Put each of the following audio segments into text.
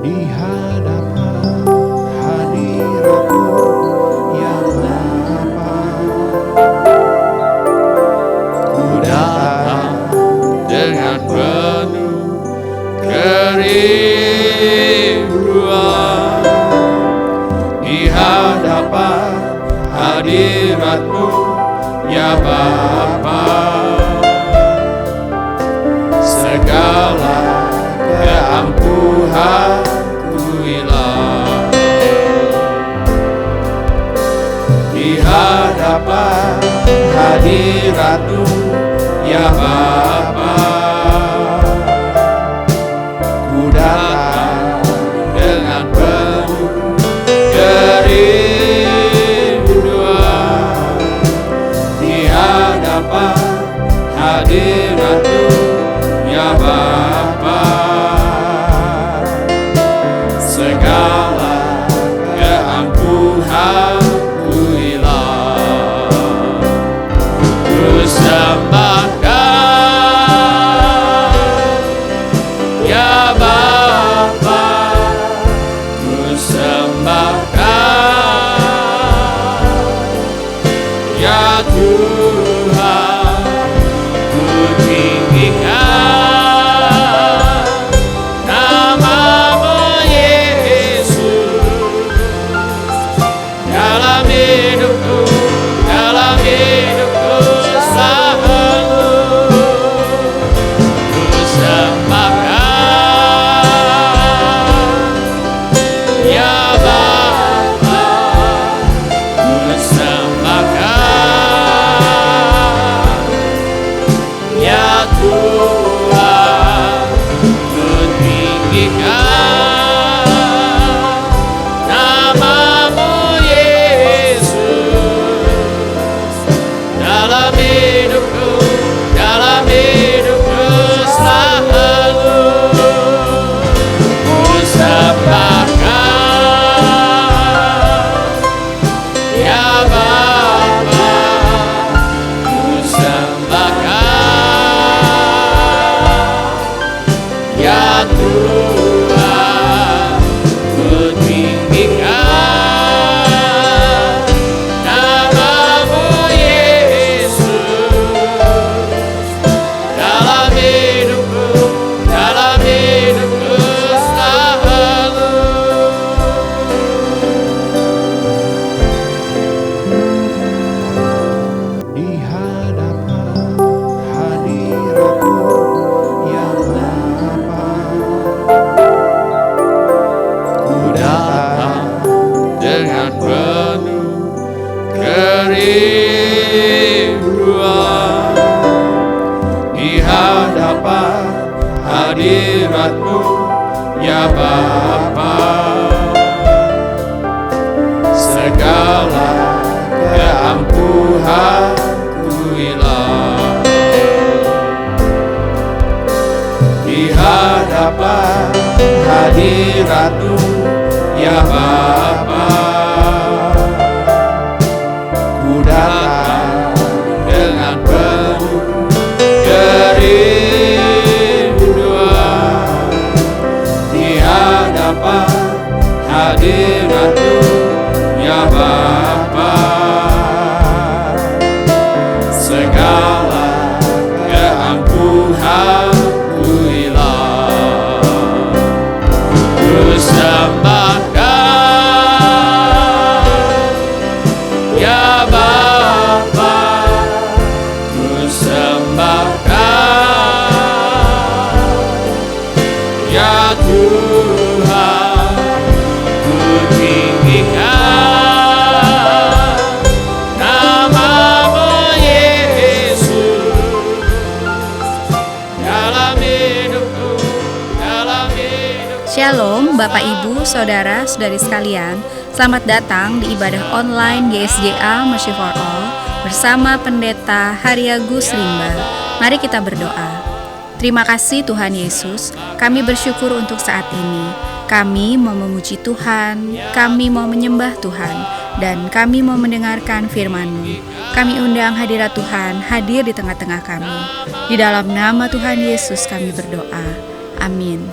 di hadapan hadirat-Mu yang lapang. Ku datang dengan penuh kerinduan di hadapan hadirat-Mu ya Bapa. Segala keangkuhan ku hilang di hadapan hadirat-Mu ya Bapa. Ku datang dengan penuh kerinduan di hadapan hadirat-Mu ya Bapa. Segala keangkuhan ku hilang. Ku sembahkan ya Bapa. Ku sembahkan ya Tuhan. Ku tinggikan nama-Mu Yesus dalam hidupku, dalam hidupku selalu. Ku sembahkan ya Bapa. Ku sembahkan ya Tuhan. Ku tinggikan nama-Mu Yesus dalam hidupku, dalam hidupku selalu. Ku sembahkan ya Bapa. Ku sembahkan ya Tuhan. Ku tinggikan nama-Mu Yesus dalam hidupku, dalam hidupku selalu. Di hadapan hadirat-Mu yang lapang. Ku datang dengan penuh kerinduan di hadapan hadirat-Mu ya Bapa. Segala keangkuhan ku hilang di hadapan hadirat-Mu ya Bapa. Ku datang dengan penuh kerinduan di hadapan hadirat-Mu ya Bapa. Segala keangkuhan ku hilang. Ku sembahkan ya Bapa. Ku sembahkan ya Tuhan. Ku tinggikan nama-Mu Yesus dalam hidupku, dalam hidupku. Shalom Bapak Ibu, Saudara, Saudari sekalian. Selamat datang di ibadah online GSJA Mercy for All bersama Pendeta Haryagus Rimba. Mari kita berdoa. Terima kasih Tuhan Yesus, kami bersyukur untuk saat ini. Kami mau memuji Tuhan, kami mau menyembah Tuhan, dan kami mau mendengarkan firman-Mu. Kami undang hadirat Tuhan hadir di tengah-tengah kami. Di dalam nama Tuhan Yesus kami berdoa. Amin.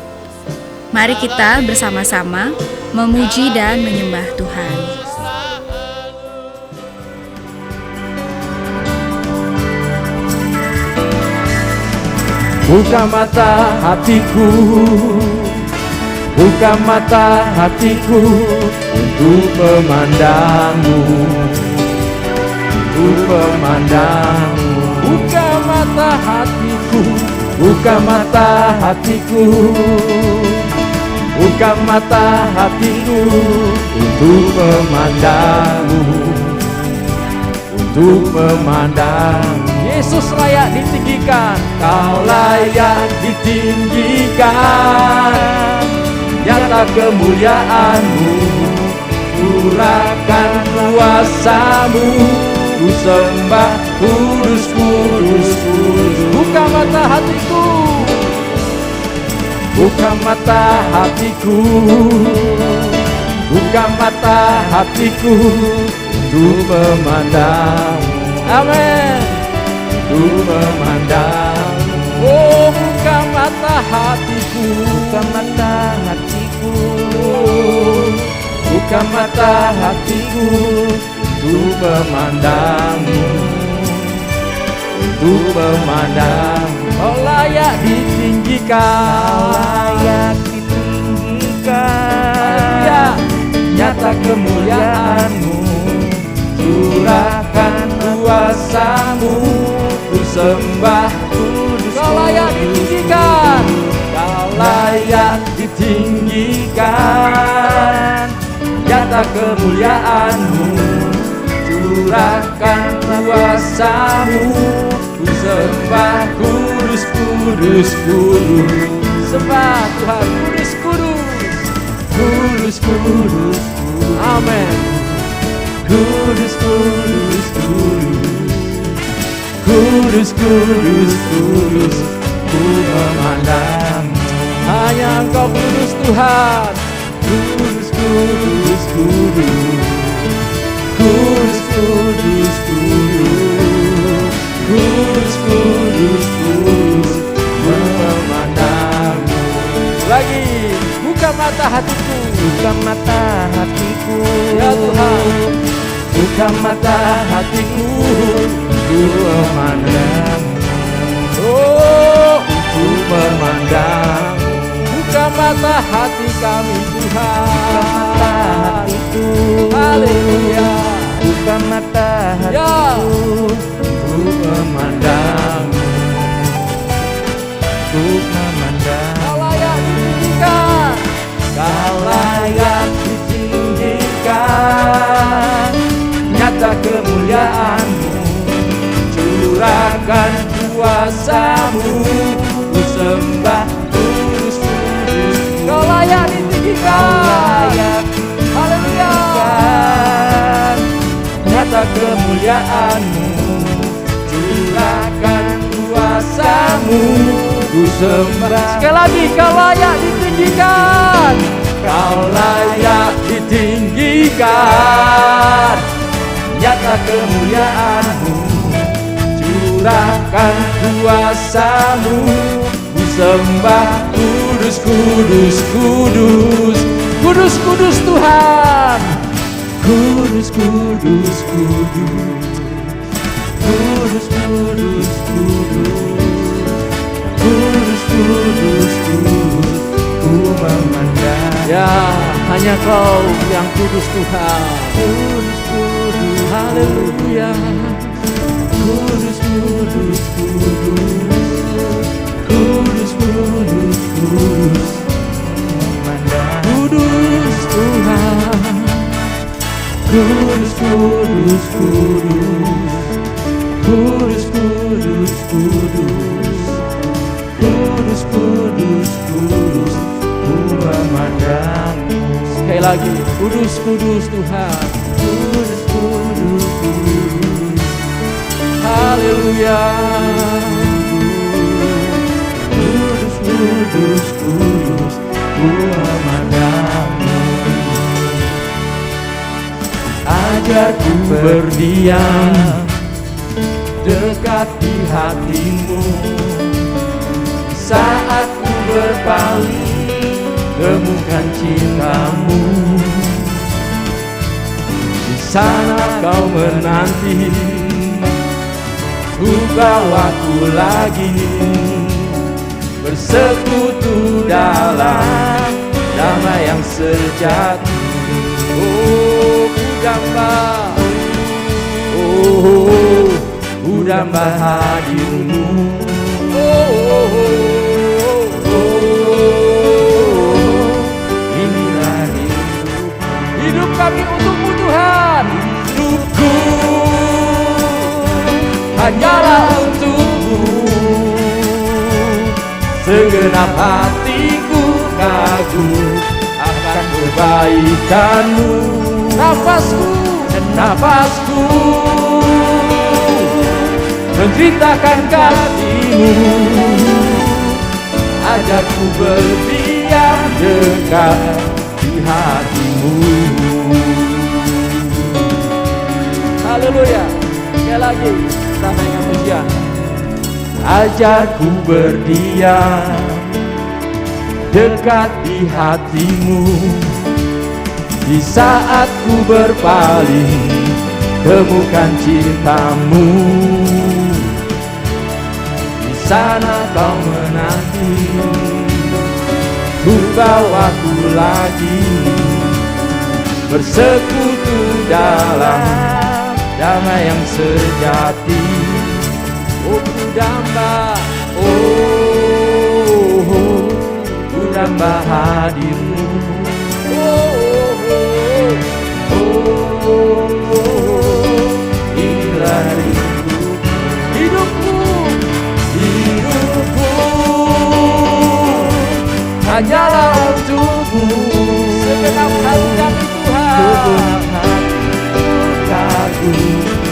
Mari kita bersama-sama memuji dan menyembah Tuhan. Buka mata hatiku, buka mata hatiku untuk memandangmu, untuk memandangmu. Buka mata hatiku, buka mata hatiku, buka mata hatiku untuk memandangmu, untuk memandangmu. Yesus layak ditinggikan, Kau layak ditinggikan. Nyata kemuliaan-Mu, curahkan kuasa-Mu, ku sembah kudus, kudus, kudus. Buka mata hatiku, buka mata hatiku, buka mata hatiku untuk memandang. Amin. Untuk memandang. Oh, buka mata hatiku, buka mata hatiku, buka mata hatiku untuk memandangmu, untuk memandang. Kau layak ditinggikan, layak ditinggikan. Nyata kemuliaan-Mu, curahkan kuasa-Mu, ku sembah kudus. Kau layak ditinggikan, Kau layak ditinggikan. Nyata kemuliaan-Mu, curahkan kuasa-Mu, ku sembah kudus, kudus, kudus. Sembah Tuhan, kudus, kudus, kudus, kudus. Amin. Kudus, kudus, kudus, kudus, kudus, kudus. Ku memandang hanya Engkau kudus Tuhan. Kudus, kudus, kudus, kudus, kudus, kudus, kudus, kudus, kudus. Memandang lagi. Buka mata hatiku, buka mata hatiku, ya Tuhan. Buka mata hatiku untuk memandang. Oh, untuk memandang. Buka mata hati kami Tuhan. Buka mata hatiku. Haleluya. Buka mata hatiku untuk memandang. Untuk memandang. Kau layak ditinggikan, Kau layak ditinggikan. Nyata kemuliaan-Mu, curahkan kuasa-Mu, ku sembah kudus, kudus. Kau layak ditinggikan, haleluya. Nyata kemuliaan-Mu, curahkan kuasa-Mu, ku sembah. Sekali lagi, Kau layak ditinggikan, Kau layak ditinggikan. Nyata kemuliaan-Mu, curahkan kuasa-Mu, ku sembah kudus, kudus, kudus, kudus, kudus Tuhan. Kudus, kudus, kudus, kudus, kudus, kudus, kudus, kudus, kudus. Ku memandang. Ya, hanya Kau yang kudus Tuhan. Kudus, kudus, haleluya. Kudus, kudus, kudus, kudus, kudus, kudus. Memandang. Kudus Tuhan. Kudus, kudus, kudus, kudus, kudus, kudus, kudus, kudus, kudus. Ku memandang. Sekali lagi, kudus, kudus Tuhan. Kudus, kudus, kudus. Haleluya. Kudus, kudus, kudus. Ku memandang. Ajar ku berdiam dekat di hati-Mu saat ku berpaling temukan cintamu. Di sana kau menanti, ku bawaku lagi bersekutu dalam damai yang sejati. Oh, ku damba, oh, ku damba hadirmu. Oh, oh, oh, oh, inilah hidup kami untukmu Tuhan. Hidupku hanyalah untukmu, segenap hatiku kagum akan kebaikanmu. Nafasku dan nafasku menceritakan kasihmu, ajarku berdiam dekat di hatimu. Haleluya. Sekali lagi kita naikkan pujian. Ajarku berdiam dekat di hatimu, di saat ku berpaling temukan cintamu. Di sana kau menanti, ku bawaku lagi bersekutu dalam damai yang sejati. Oh, ku damba, oh, ku damba hadirmu. Inilah hidupku hanyalah untukmu, segenap hati kami Tuhan. Segenap hatiku kagum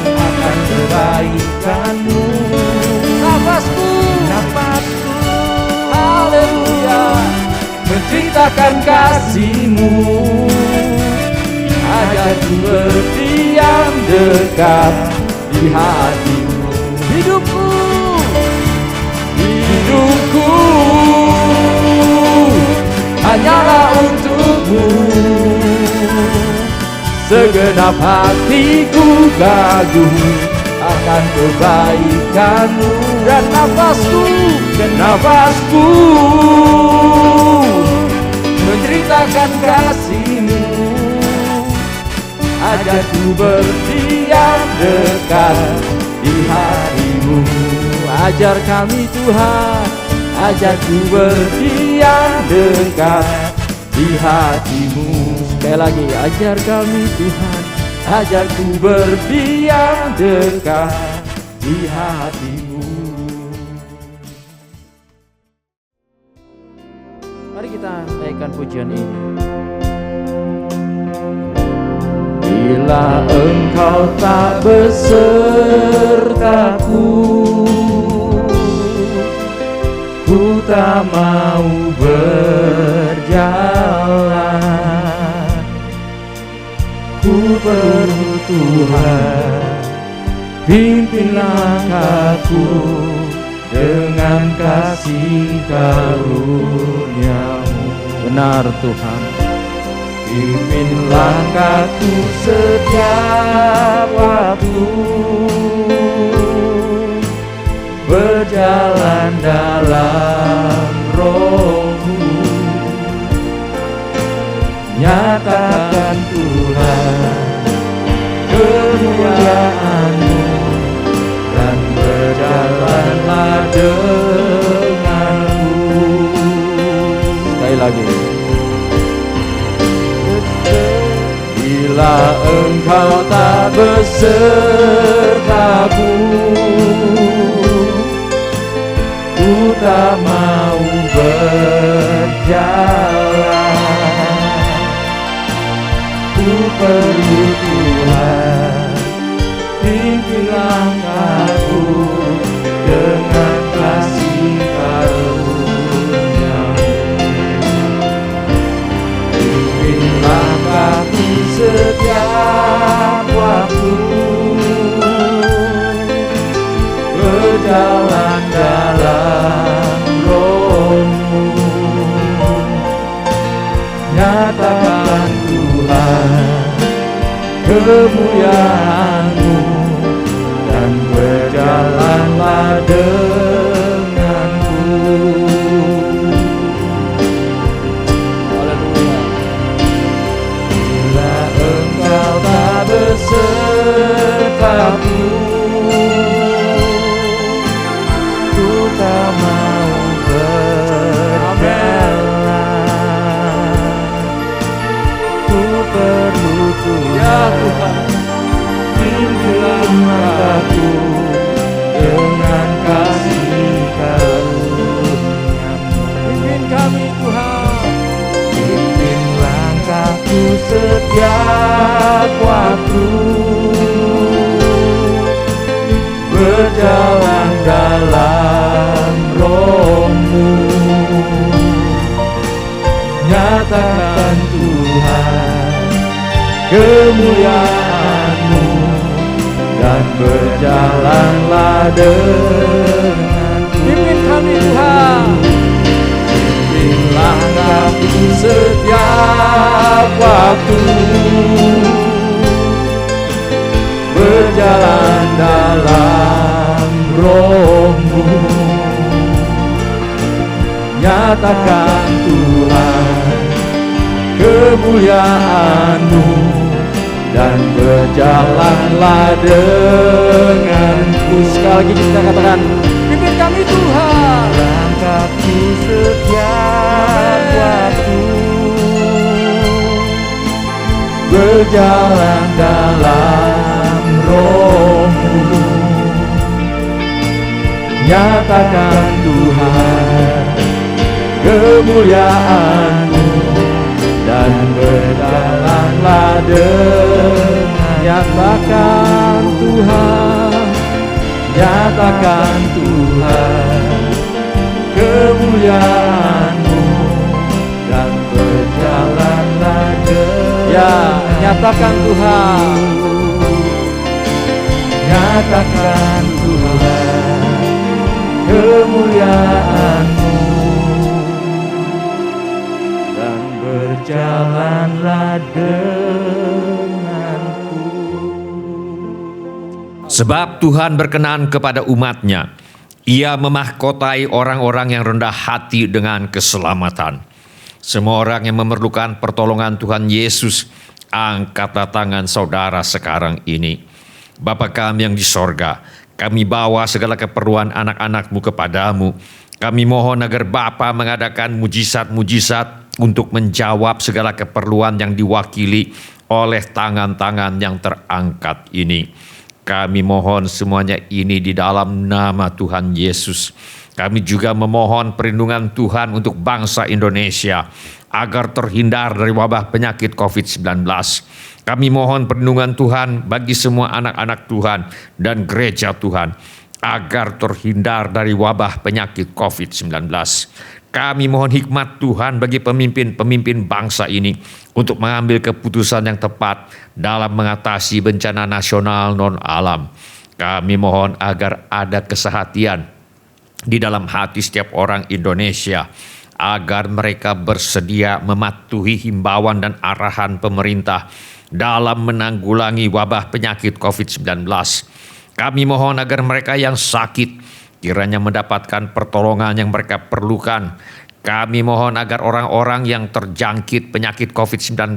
akan kebaikanmu. Nafasku, haleluya, menceritakan kasihmu, ajarku berdiam dekat di hatimu. Hidupku hanyalah untukmu, segenap hatiku kagum akan kebaikanmu. Dan nafasku menceritakan kasihmu, ajarku berdiam dekat di hatimu. Ajar kami Tuhan, ajarku berdiam dekat di hatimu. Sekali lagi, ajar kami Tuhan, ajarku berdiam dekat di hatimu. Mari kita naikkan pujian ini. Bila engkau tak besertaku, ku tak mau berjalan. Ku perlu Tuhan, pimpin langkahku dengan kasih karunia-Mu. Benar Tuhan, pimpin langkahku setiap waktu, berjalan dalam Roh-Mu. Nyatakan Tuhan kemuliaan-Mu dan berjalanlah denganku. Sekali lagi. Bila engkau tak besertaku, ku tak mau berjalan. Ku perlu Tuhan, pimpin langkahku dengan kasih karunia-Mu. Pimpin langkahku setiap waktu, berjalan dalam Roh-Mu. kemuliaan-Mu, dan berjalanlah denganku. Haleluya. Bila Engkau tak besertaku, ku tak mau berjalan. Ku perlu Tuhan, Ya Tuhan, pimpinlah mataku dengan kasih karunia-Mu. pimpin kami Tuhan. Pimpin langkahku setiap waktu, berjalan dalam Roh-Mu. Nyatakan Tuhan kemuliaan-Mu, dan berjalanlah denganku. Pimpin kami Tuhan. Pimpin langkahku setiap waktu, berjalan dalam Roh-Mu. Nyatakan Tuhan kemuliaan-Mu, dan berjalanlah denganku. Sekali lagi kita katakan, pimpin kami Tuhan. Langkahku setiap waktu, berjalan dalam Roh-Mu. Nyatakan Tuhan kemuliaan-Mu, dan berjalanlah dengan. Nyatakan Tuhan. Nyatakan Tuhan kemuliaan-Mu, dan berjalanlah dengan. Ya, nyatakan Tuhan. Nyatakan Tuhan kemuliaan-Mu, dan berjalanlah denganku. Sebab Tuhan berkenan kepada umat-Nya. Ia memahkotai orang-orang yang rendah hati dengan keselamatan. Semua orang yang memerlukan pertolongan Tuhan Yesus, angkatlah tangan saudara sekarang ini. Bapa kami yang di sorga, kami bawa segala keperluan anak-anak-Mu kepadamu. Kami mohon agar Bapa mengadakan mujizat-mujizat untuk menjawab segala keperluan yang diwakili oleh tangan-tangan yang terangkat ini. Kami mohon semuanya ini di dalam nama Tuhan Yesus. Kami juga memohon perlindungan Tuhan untuk bangsa Indonesia agar terhindar dari wabah penyakit COVID-19. Kami mohon perlindungan Tuhan bagi semua anak-anak Tuhan dan gereja Tuhan agar terhindar dari wabah penyakit COVID-19. Kami mohon hikmat Tuhan bagi pemimpin-pemimpin bangsa ini untuk mengambil keputusan yang tepat dalam mengatasi bencana nasional non-alam. Kami mohon agar ada kesehatian di dalam hati setiap orang Indonesia, agar mereka bersedia mematuhi himbauan dan arahan pemerintah dalam menanggulangi wabah penyakit COVID-19. Kami mohon agar mereka yang sakit kiranya mendapatkan pertolongan yang mereka perlukan. Kami mohon agar orang-orang yang terjangkit penyakit COVID-19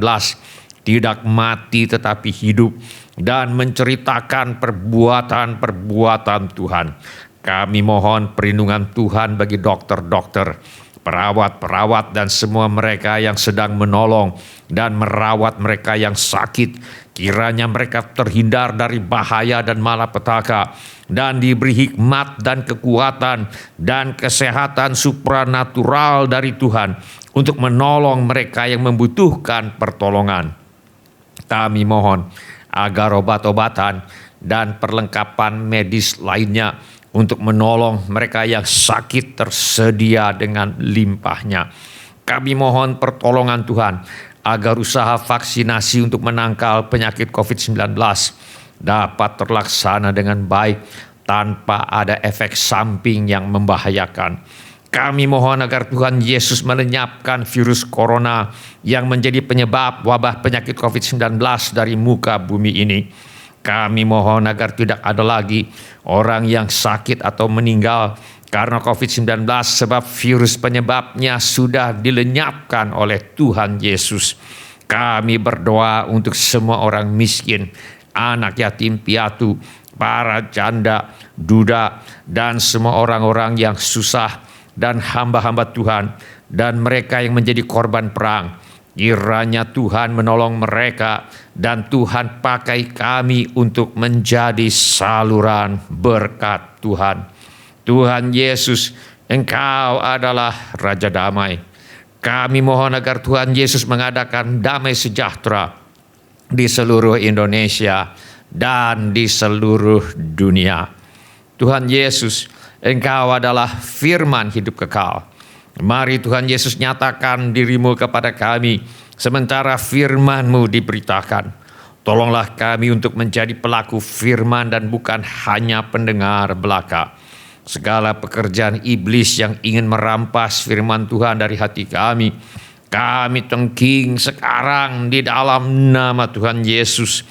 tidak mati tetapi hidup dan menceritakan perbuatan-perbuatan Tuhan. Kami mohon perlindungan Tuhan bagi dokter-dokter, perawat-perawat dan semua mereka yang sedang menolong dan merawat mereka yang sakit. Kiranya mereka terhindar dari bahaya dan malapetaka dan diberi hikmat dan kekuatan dan kesehatan supranatural dari Tuhan untuk menolong mereka yang membutuhkan pertolongan. Kami mohon agar obat-obatan dan perlengkapan medis lainnya untuk menolong mereka yang sakit tersedia dengan limpahnya. Kami mohon pertolongan Tuhan agar usaha vaksinasi untuk menangkal penyakit COVID-19 dapat terlaksana dengan baik tanpa ada efek samping yang membahayakan. Kami mohon agar Tuhan Yesus melenyapkan virus corona yang menjadi penyebab wabah penyakit COVID-19 dari muka bumi ini. Kami mohon agar tidak ada lagi orang yang sakit atau meninggal karena COVID-19 sebab virus penyebabnya sudah dilenyapkan oleh Tuhan Yesus. Kami berdoa untuk semua orang miskin, anak yatim piatu, para janda, duda, dan semua orang-orang yang susah dan hamba-hamba Tuhan dan mereka yang menjadi korban perang. Kiranya Tuhan menolong mereka dan Tuhan pakai kami untuk menjadi saluran berkat Tuhan. Tuhan Yesus, Engkau adalah Raja Damai. Kami mohon agar Tuhan Yesus mengadakan damai sejahtera di seluruh Indonesia dan di seluruh dunia. Tuhan Yesus, Engkau adalah firman hidup kekal. Mari Tuhan Yesus nyatakan diri-Mu kepada kami sementara firman-Mu diberitakan. Tolonglah kami untuk menjadi pelaku firman dan bukan hanya pendengar belaka. Segala pekerjaan iblis yang ingin merampas firman Tuhan dari hati kami tengking sekarang di dalam nama Tuhan Yesus.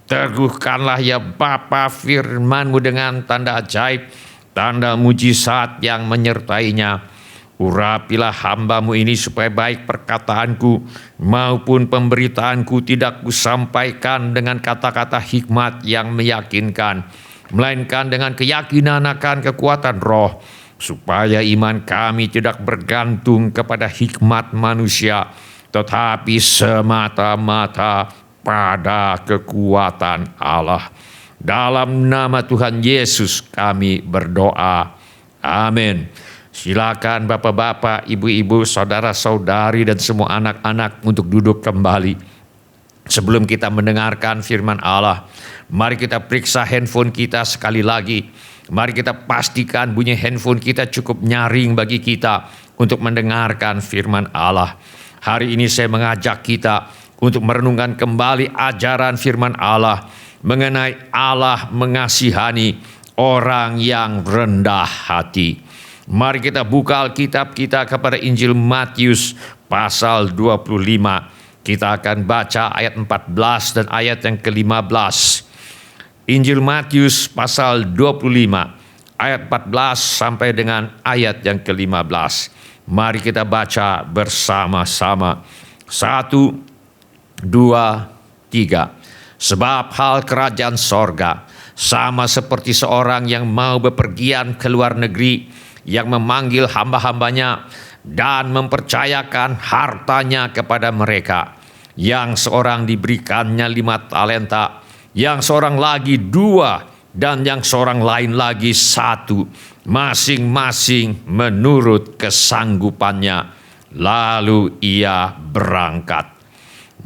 Teguhkanlah ya Bapa firman-Mu dengan tanda ajaib, tanda mujizat yang menyertainya. Urapilah hamba-Mu ini supaya baik perkataanku maupun pemberitaanku tidak kusampaikan dengan kata-kata hikmat yang meyakinkan, melainkan dengan keyakinan akan kekuatan roh, supaya iman kami tidak bergantung kepada hikmat manusia, tetapi semata-mata pada kekuatan Allah. Dalam nama Tuhan Yesus kami berdoa. Amin. Silakan bapak-bapak, ibu-ibu, saudara-saudari dan semua anak-anak untuk duduk kembali. Sebelum kita mendengarkan firman Allah, mari kita periksa handphone kita sekali lagi. Mari kita pastikan bunyi handphone kita cukup nyaring bagi kita untuk mendengarkan firman Allah. Hari ini saya mengajak kita untuk merenungkan kembali ajaran firman Allah mengenai Allah mengasihani orang yang rendah hati. Mari kita buka Alkitab kita kepada Injil Matius pasal 25. Kita akan baca ayat 14 dan ayat yang ke-15. Injil Matius pasal 25 ayat 14 sampai dengan ayat yang ke-15. Mari kita baca bersama-sama. 1, 2, 3. Sebab hal kerajaan sorga sama seperti seorang yang mau bepergian ke luar negeri, yang memanggil hamba-hambanya dan mempercayakan hartanya kepada mereka. Yang seorang diberikannya 5 talenta, yang seorang lagi 2, dan yang seorang lain lagi 1, masing-masing menurut kesanggupannya. Lalu ia berangkat.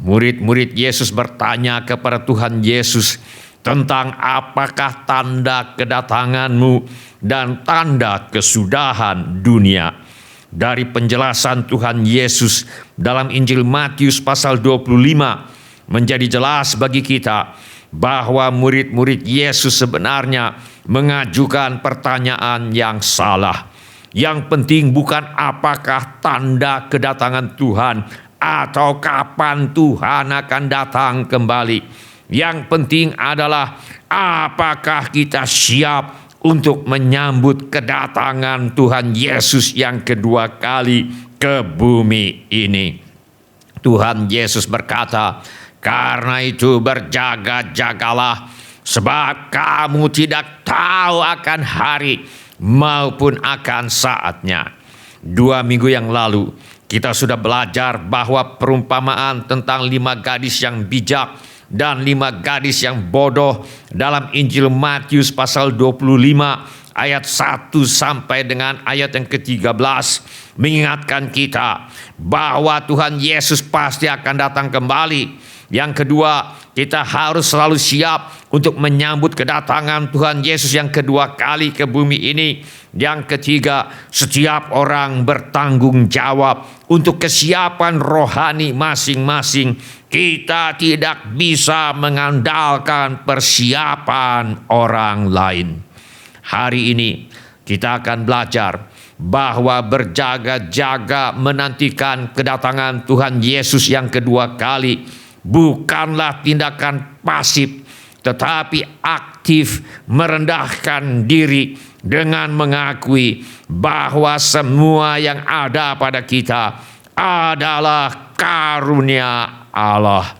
Murid-murid Yesus bertanya kepada Tuhan Yesus tentang apakah tanda kedatangan-Mu dan tanda kesudahan dunia. Dari penjelasan Tuhan Yesus dalam Injil Matius pasal 25 menjadi jelas bagi kita bahwa murid-murid Yesus sebenarnya mengajukan pertanyaan yang salah. Yang penting bukan apakah tanda kedatangan Tuhan atau kapan Tuhan akan datang kembali. Yang penting adalah apakah kita siap untuk menyambut kedatangan Tuhan Yesus yang kedua kali ke bumi ini. Tuhan Yesus berkata, "Karena itu berjaga-jagalah, sebab kamu tidak tahu akan hari maupun akan saatnya." 2 minggu yang lalu kita sudah belajar bahwa perumpamaan tentang 5 gadis yang bijak dan 5 gadis yang bodoh dalam Injil Matius pasal 25 ayat 1 sampai dengan ayat yang ke-13 mengingatkan kita bahwa Tuhan Yesus pasti akan datang kembali. Yang kedua, kita harus selalu siap untuk menyambut kedatangan Tuhan Yesus yang kedua kali ke bumi ini. Yang ketiga, setiap orang bertanggung jawab untuk kesiapan rohani masing-masing. Kita tidak bisa mengandalkan persiapan orang lain. Hari ini kita akan belajar bahwa berjaga-jaga menantikan kedatangan Tuhan Yesus yang kedua kali bukanlah tindakan pasif, tetapi aktif merendahkan diri dengan mengakui bahwa semua yang ada pada kita adalah karunia Allah.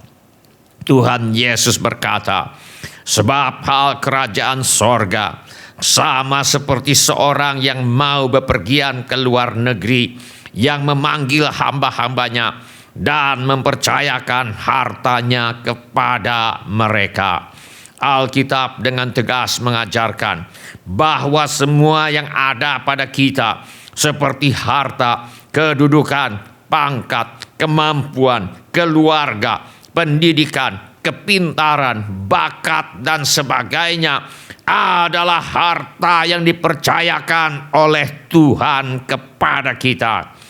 Tuhan Yesus berkata, sebab hal kerajaan sorga sama seperti seorang yang mau bepergian ke luar negeri, yang memanggil hamba-hambanya dan mempercayakan hartanya kepada mereka. Alkitab dengan tegas mengajarkan bahwa semua yang ada pada kita seperti harta, kedudukan, pangkat, kemampuan, keluarga, pendidikan, kepintaran, bakat, dan sebagainya adalah harta yang dipercayakan oleh Tuhan kepada kita.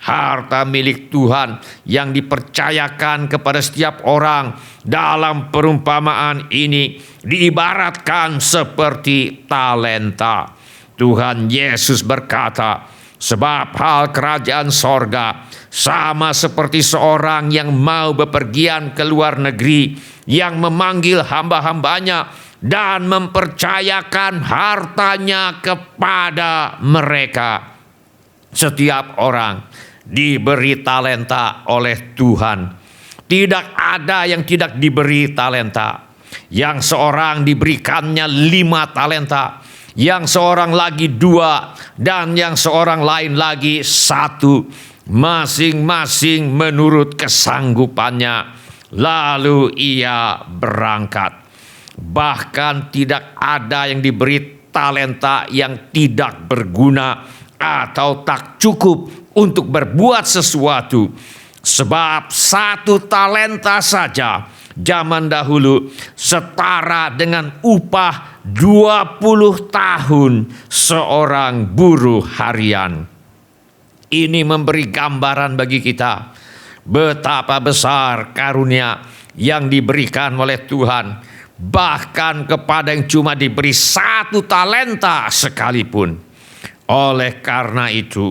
Harta milik Tuhan yang dipercayakan kepada setiap orang dalam perumpamaan ini diibaratkan seperti talenta. Tuhan Yesus berkata, sebab hal kerajaan sorga sama seperti seorang yang mau bepergian ke luar negeri, yang memanggil hamba-hambanya dan mempercayakan hartanya kepada mereka. Setiap orang diberi talenta oleh Tuhan. Tidak ada yang tidak diberi talenta. Yang seorang diberikannya 5 talenta, yang seorang lagi 2, dan yang seorang lain lagi 1. Masing-masing menurut kesanggupannya. Lalu ia berangkat. Bahkan tidak ada yang diberi talenta yang tidak berguna atau tak cukup untuk berbuat sesuatu. Sebab 1 talenta saja zaman dahulu setara dengan upah 20 tahun seorang buruh harian. Ini memberi gambaran bagi kita betapa besar karunia yang diberikan oleh Tuhan, bahkan kepada yang cuma diberi 1 talenta sekalipun. Oleh karena itu,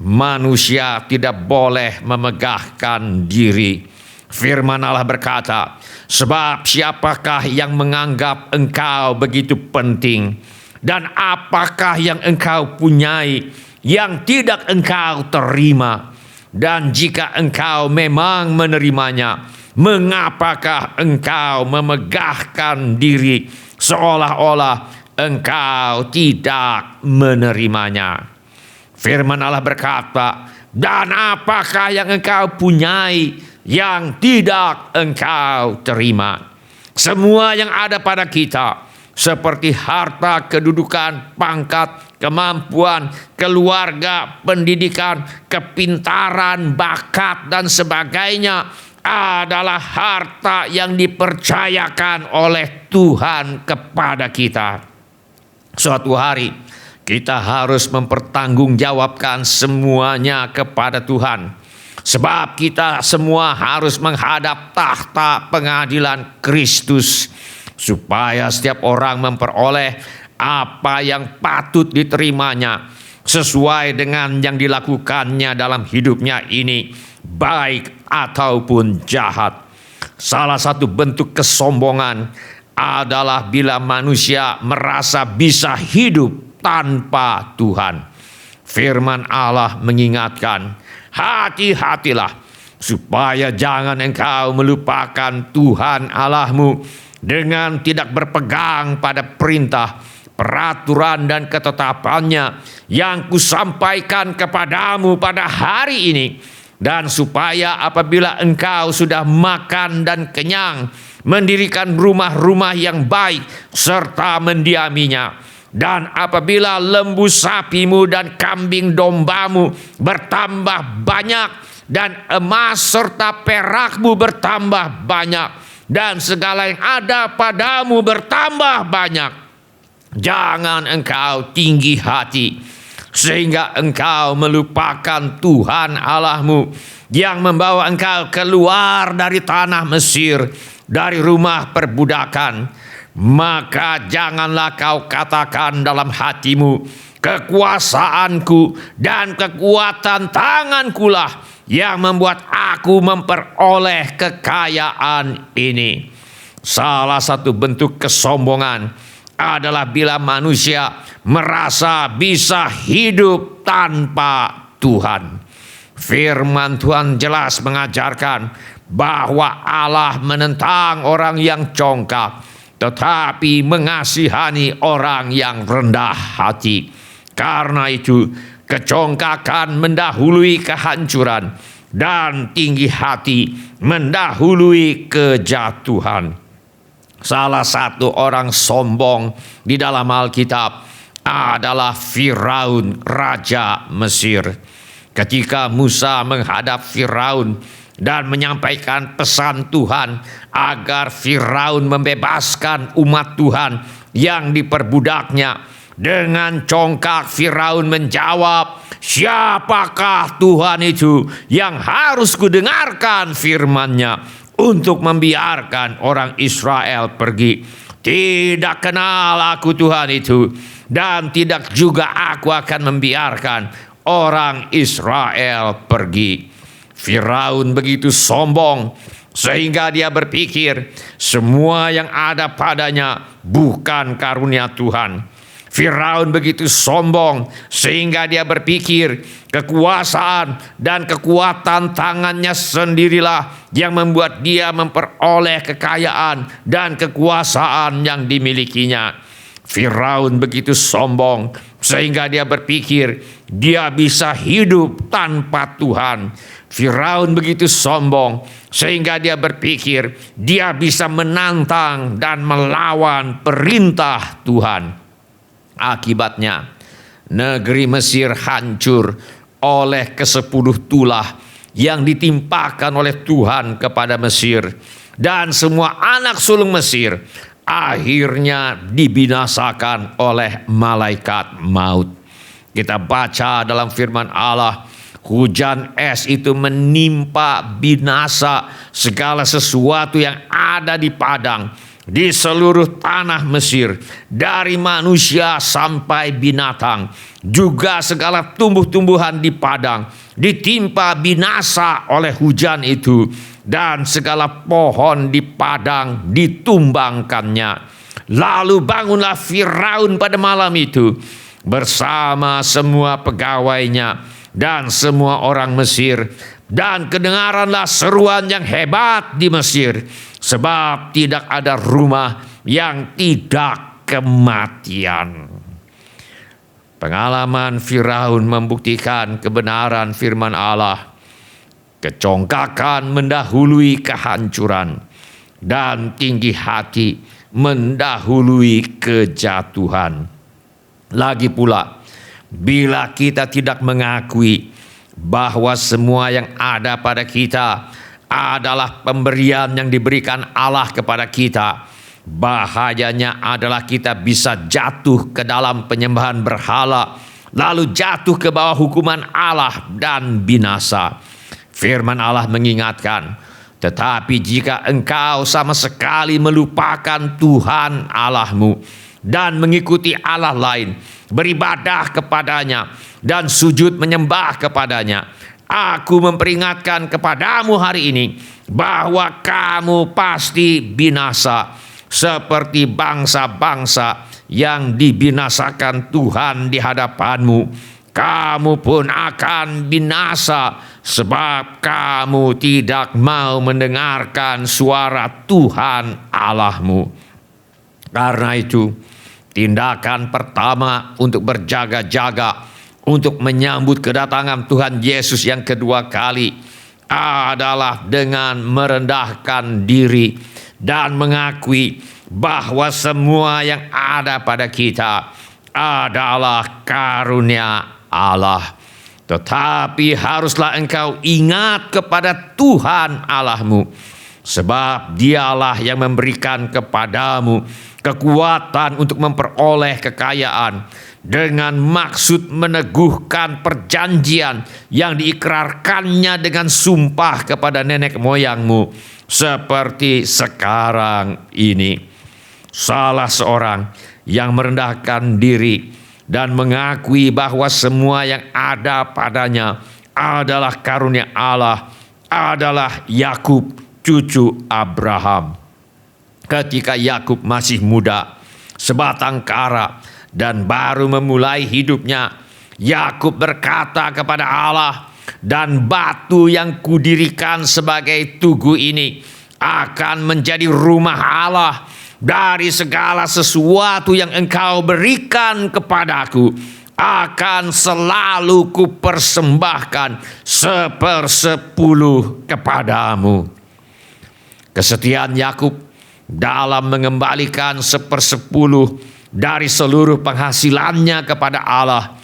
manusia tidak boleh memegahkan diri. Firman Allah berkata, sebab siapakah yang menganggap engkau begitu penting, dan apakah yang engkau punyai yang tidak engkau terima? Dan jika engkau memang menerimanya, mengapakah engkau memegahkan diri seolah-olah engkau tidak menerimanya? Firman Allah berkata, dan apakah yang engkau punyai yang tidak engkau terima? Semua yang ada pada kita, seperti harta, kedudukan, pangkat, kemampuan, keluarga, pendidikan, kepintaran, bakat, dan sebagainya, adalah harta yang dipercayakan oleh Tuhan kepada kita. Suatu hari kita harus mempertanggungjawabkan semuanya kepada Tuhan. Sebab kita semua harus menghadap tahta pengadilan Kristus, supaya setiap orang memperoleh apa yang patut diterimanya sesuai dengan yang dilakukannya dalam hidupnya ini, baik ataupun jahat. Salah satu bentuk kesombongan adalah bila manusia merasa bisa hidup tanpa Tuhan. Firman Allah mengingatkan, hati-hatilah supaya jangan engkau melupakan Tuhan Allahmu dengan tidak berpegang pada perintah, peraturan, dan ketetapannya yang kusampaikan kepadamu pada hari ini. Dan supaya apabila engkau sudah makan dan kenyang, mendirikan rumah-rumah yang baik serta mendiaminya. Dan apabila lembu sapimu dan kambing dombamu bertambah banyak, dan emas serta perakmu bertambah banyak, dan segala yang ada padamu bertambah banyak, jangan engkau tinggi hati sehingga engkau melupakan Tuhan Allahmu yang membawa engkau keluar dari tanah Mesir, dari rumah perbudakan. Maka janganlah kau katakan dalam hatimu, kekuasaanku dan kekuatan tangankulah yang membuat aku memperoleh kekayaan ini. Salah satu bentuk kesombongan adalah bila manusia merasa bisa hidup tanpa Tuhan. Firman Tuhan jelas mengajarkan bahwa Allah menentang orang yang congkak, tetapi mengasihani orang yang rendah hati. Karena itu, kecongkakan mendahului kehancuran dan tinggi hati mendahului kejatuhan. Salah satu orang sombong di dalam Alkitab adalah Firaun, raja Mesir. Ketika Musa menghadap Firaun dan menyampaikan pesan Tuhan agar Firaun membebaskan umat Tuhan yang diperbudaknya, dengan congkak Firaun menjawab, "Siapakah Tuhan itu yang harus kudengarkan firman-Nya untuk membiarkan orang Israel pergi? Tidak kenal aku Tuhan itu, dan tidak juga aku akan membiarkan orang Israel pergi." Firaun begitu sombong sehingga dia berpikir semua yang ada padanya bukan karunia Tuhan. Firaun begitu sombong sehingga dia berpikir kekuasaan dan kekuatan tangannya sendirilah yang membuat dia memperoleh kekayaan dan kekuasaan yang dimilikinya. Firaun begitu sombong sehingga dia berpikir dia bisa hidup tanpa Tuhan. Firaun begitu sombong sehingga dia berpikir dia bisa menantang dan melawan perintah Tuhan. Akibatnya, negeri Mesir hancur oleh ke-10 tulah yang ditimpakan oleh Tuhan kepada Mesir. Dan semua anak sulung Mesir akhirnya dibinasakan oleh malaikat maut. Kita baca dalam firman Allah, hujan es itu menimpa binasa segala sesuatu yang ada di padang, di seluruh tanah Mesir, dari manusia sampai binatang, juga segala tumbuh-tumbuhan di padang ditimpa binasa oleh hujan itu, dan segala pohon di padang ditumbangkannya. Lalu bangunlah Firaun pada malam itu bersama semua pegawainya dan semua orang Mesir, dan kedengaranlah seruan yang hebat di Mesir, sebab tidak ada rumah yang tidak kematian. Pengalaman Firaun membuktikan kebenaran firman Allah. Kecongkakan mendahului kehancuran, dan tinggi hati mendahului kejatuhan. Lagi pula, bila kita tidak mengakui bahwa semua yang ada pada kita adalah pemberian yang diberikan Allah kepada kita, bahayanya adalah kita bisa jatuh ke dalam penyembahan berhala, lalu jatuh ke bawah hukuman Allah dan binasa. Firman Allah mengingatkan, tetapi jika engkau sama sekali melupakan Tuhan Allahmu dan mengikuti Allah lain, beribadah kepadanya dan sujud menyembah kepadanya, aku memperingatkan kepadamu hari ini bahwa kamu pasti binasa seperti bangsa-bangsa yang dibinasakan Tuhan di hadapanmu. Kamu pun akan binasa sebab kamu tidak mau mendengarkan suara Tuhan Allahmu. Karena itu, tindakan pertama untuk berjaga-jaga untuk menyambut kedatangan Tuhan Yesus yang kedua kali adalah dengan merendahkan diri dan mengakui bahwa semua yang ada pada kita adalah karunia Allah. Tetapi haruslah engkau ingat kepada Tuhan Allahmu, sebab Dialah yang memberikan kepadamu kekuatan untuk memperoleh kekayaan dengan maksud meneguhkan perjanjian yang diikrarkannya dengan sumpah kepada nenek moyangmu seperti sekarang ini. Salah seorang yang merendahkan diri dan mengakui bahwa semua yang ada padanya adalah karunia Allah, adalah Yakub cucu Abraham. Ketika Yakub masih muda, sebatang kara, dan baru memulai hidupnya, Yakub berkata kepada Allah, "Dan batu yang kudirikan sebagai tugu ini akan menjadi rumah Allah. Dari segala sesuatu yang engkau berikan kepadaku, akan selalu kupersembahkan 1/10 kepadamu." Kesetiaan Yakub dalam mengembalikan 1/10 dari seluruh penghasilannya kepada Allah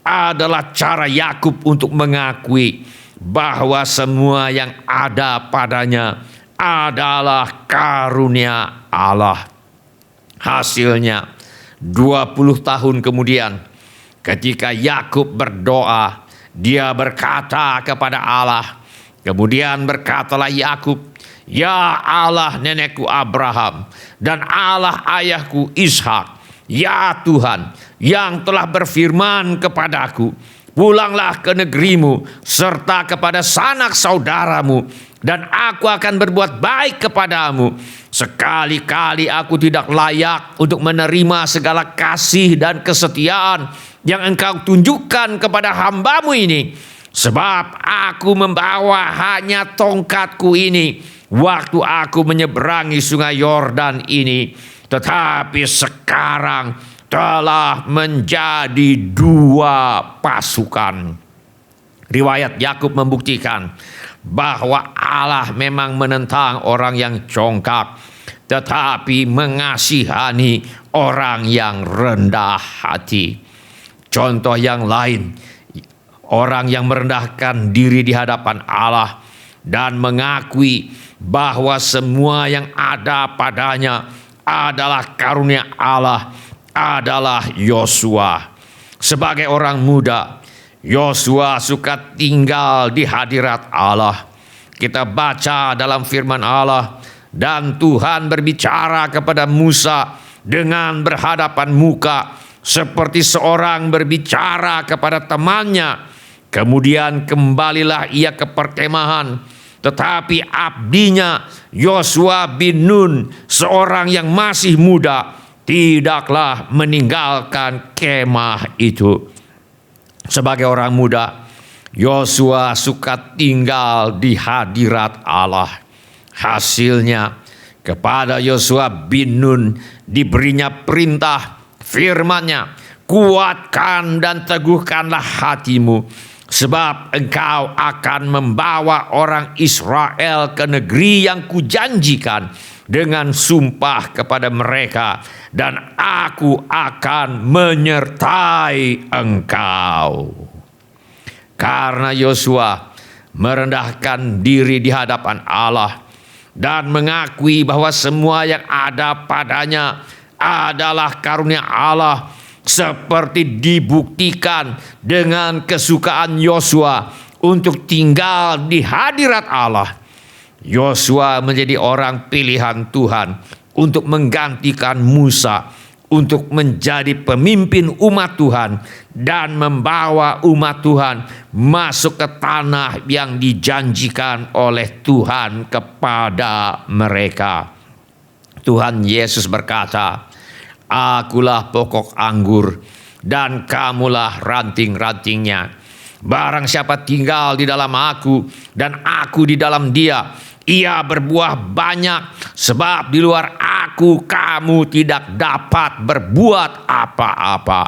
adalah cara Yakub untuk mengakui bahwa semua yang ada padanya adalah karunia Allah. Hasilnya 20 tahun kemudian, ketika Yakub berdoa, dia berkata kepada Allah, kemudian berkatalah Yakub, "Ya Allah nenekku Abraham dan Allah ayahku Ishak, ya Tuhan yang telah berfirman kepadaku, pulanglah ke negerimu serta kepada sanak saudaramu, dan aku akan berbuat baik kepadamu. Sekali-kali aku tidak layak untuk menerima segala kasih dan kesetiaan yang engkau tunjukkan kepada hambamu ini, sebab aku membawa hanya tongkatku ini waktu aku menyeberangi sungai Yordan ini, tetapi sekarang telah menjadi 2 pasukan." Riwayat Yakub membuktikan bahwa Allah memang menentang orang yang congkak, tetapi mengasihani orang yang rendah hati. Contoh yang lain, orang yang merendahkan diri di hadapan Allah dan mengakui bahwa semua yang ada padanya adalah karunia Allah adalah Yosua. Sebagai orang muda, Yosua suka tinggal di hadirat Allah. Kita baca dalam firman Allah, dan Tuhan berbicara kepada Musa dengan berhadapan muka, seperti seorang berbicara kepada temannya. Kemudian kembalilah ia ke perkemahan, tetapi abdinya Yosua bin Nun, seorang yang masih muda, tidaklah meninggalkan kemah itu. Sebagai orang muda, Yosua suka tinggal di hadirat Allah. Hasilnya, kepada Yosua bin Nun diberinya perintah, firman-Nya, "Kuatkan dan teguhkanlah hatimu, sebab engkau akan membawa orang Israel ke negeri yang kujanjikan dengan sumpah kepada mereka, dan aku akan menyertai engkau." Karena Yosua merendahkan diri di hadapan Allah dan mengakui bahwa semua yang ada padanya adalah karunia Allah, seperti dibuktikan dengan kesukaan Yosua untuk tinggal di hadirat Allah, Yosua menjadi orang pilihan Tuhan untuk menggantikan Musa untuk menjadi pemimpin umat Tuhan dan membawa umat Tuhan masuk ke tanah yang dijanjikan oleh Tuhan kepada mereka. Tuhan Yesus berkata, "Akulah pokok anggur dan kamulah ranting-rantingnya. Barang siapa tinggal di dalam aku dan aku di dalam dia, ia berbuah banyak, sebab di luar aku kamu tidak dapat berbuat apa-apa."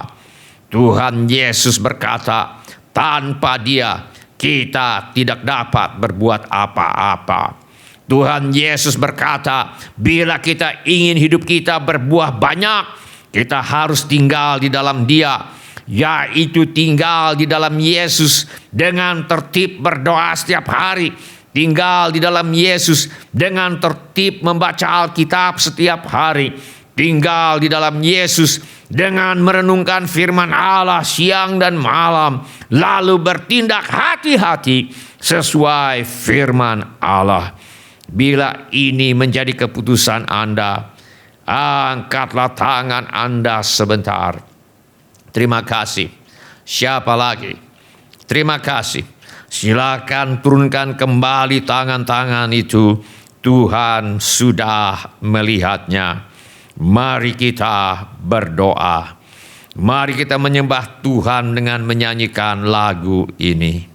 Tuhan Yesus berkata, tanpa dia kita tidak dapat berbuat apa-apa. Tuhan Yesus berkata, bila kita ingin hidup kita berbuah banyak, kita harus tinggal di dalam Dia, yaitu tinggal di dalam Yesus dengan tertib berdoa setiap hari, tinggal di dalam Yesus dengan tertib membaca Alkitab setiap hari, tinggal di dalam Yesus dengan merenungkan firman Allah siang dan malam, lalu bertindak hati-hati sesuai firman Allah. Bila ini menjadi keputusan Anda, angkatlah tangan Anda sebentar. Terima kasih. Siapa lagi? Terima kasih. Silakan turunkan kembali tangan-tangan itu. Tuhan sudah melihatnya. Mari kita berdoa. Mari kita menyembah Tuhan dengan menyanyikan lagu ini.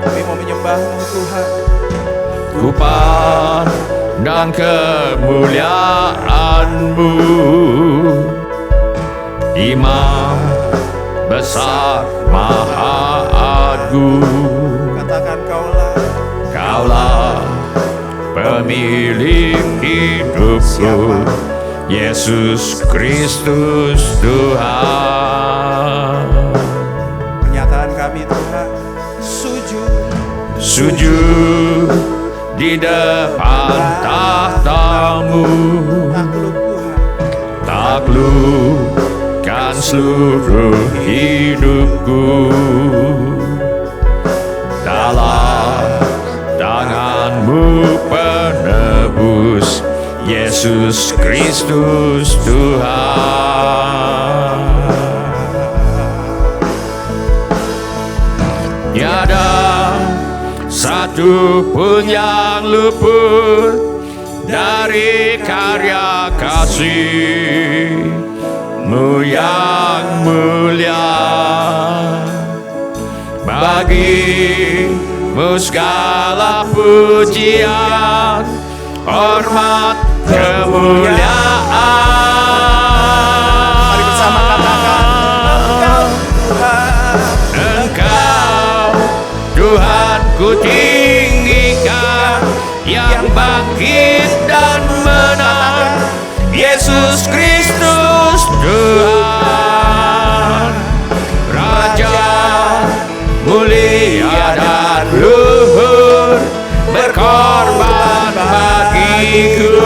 Kami mau menyembah-Mu Tuhan. Ku pandang kemuliaan-Mu, Imam besar maha agung. Katakan Kaulah pemilik hidupku, Yesus Kristus Tuhan. Pernyataan kami Tuhan, sujud di depan tahta-Mu, taklukkan seluruh hidupku. Dalam tangan-Mu penebus, Yesus Kristus Tuhan. Tiada satu pun yang luput dari karya kasih-Mu yang mulia. Bagi-Mu segala pujian, hormat, kemuliaan. Mari bersama katakan, Engkau Tuhan ku tinggikan, yang bangkit dan menang, Yesus Kristus Tuhan. Raja mulia dan luhur, berkorban bagiku.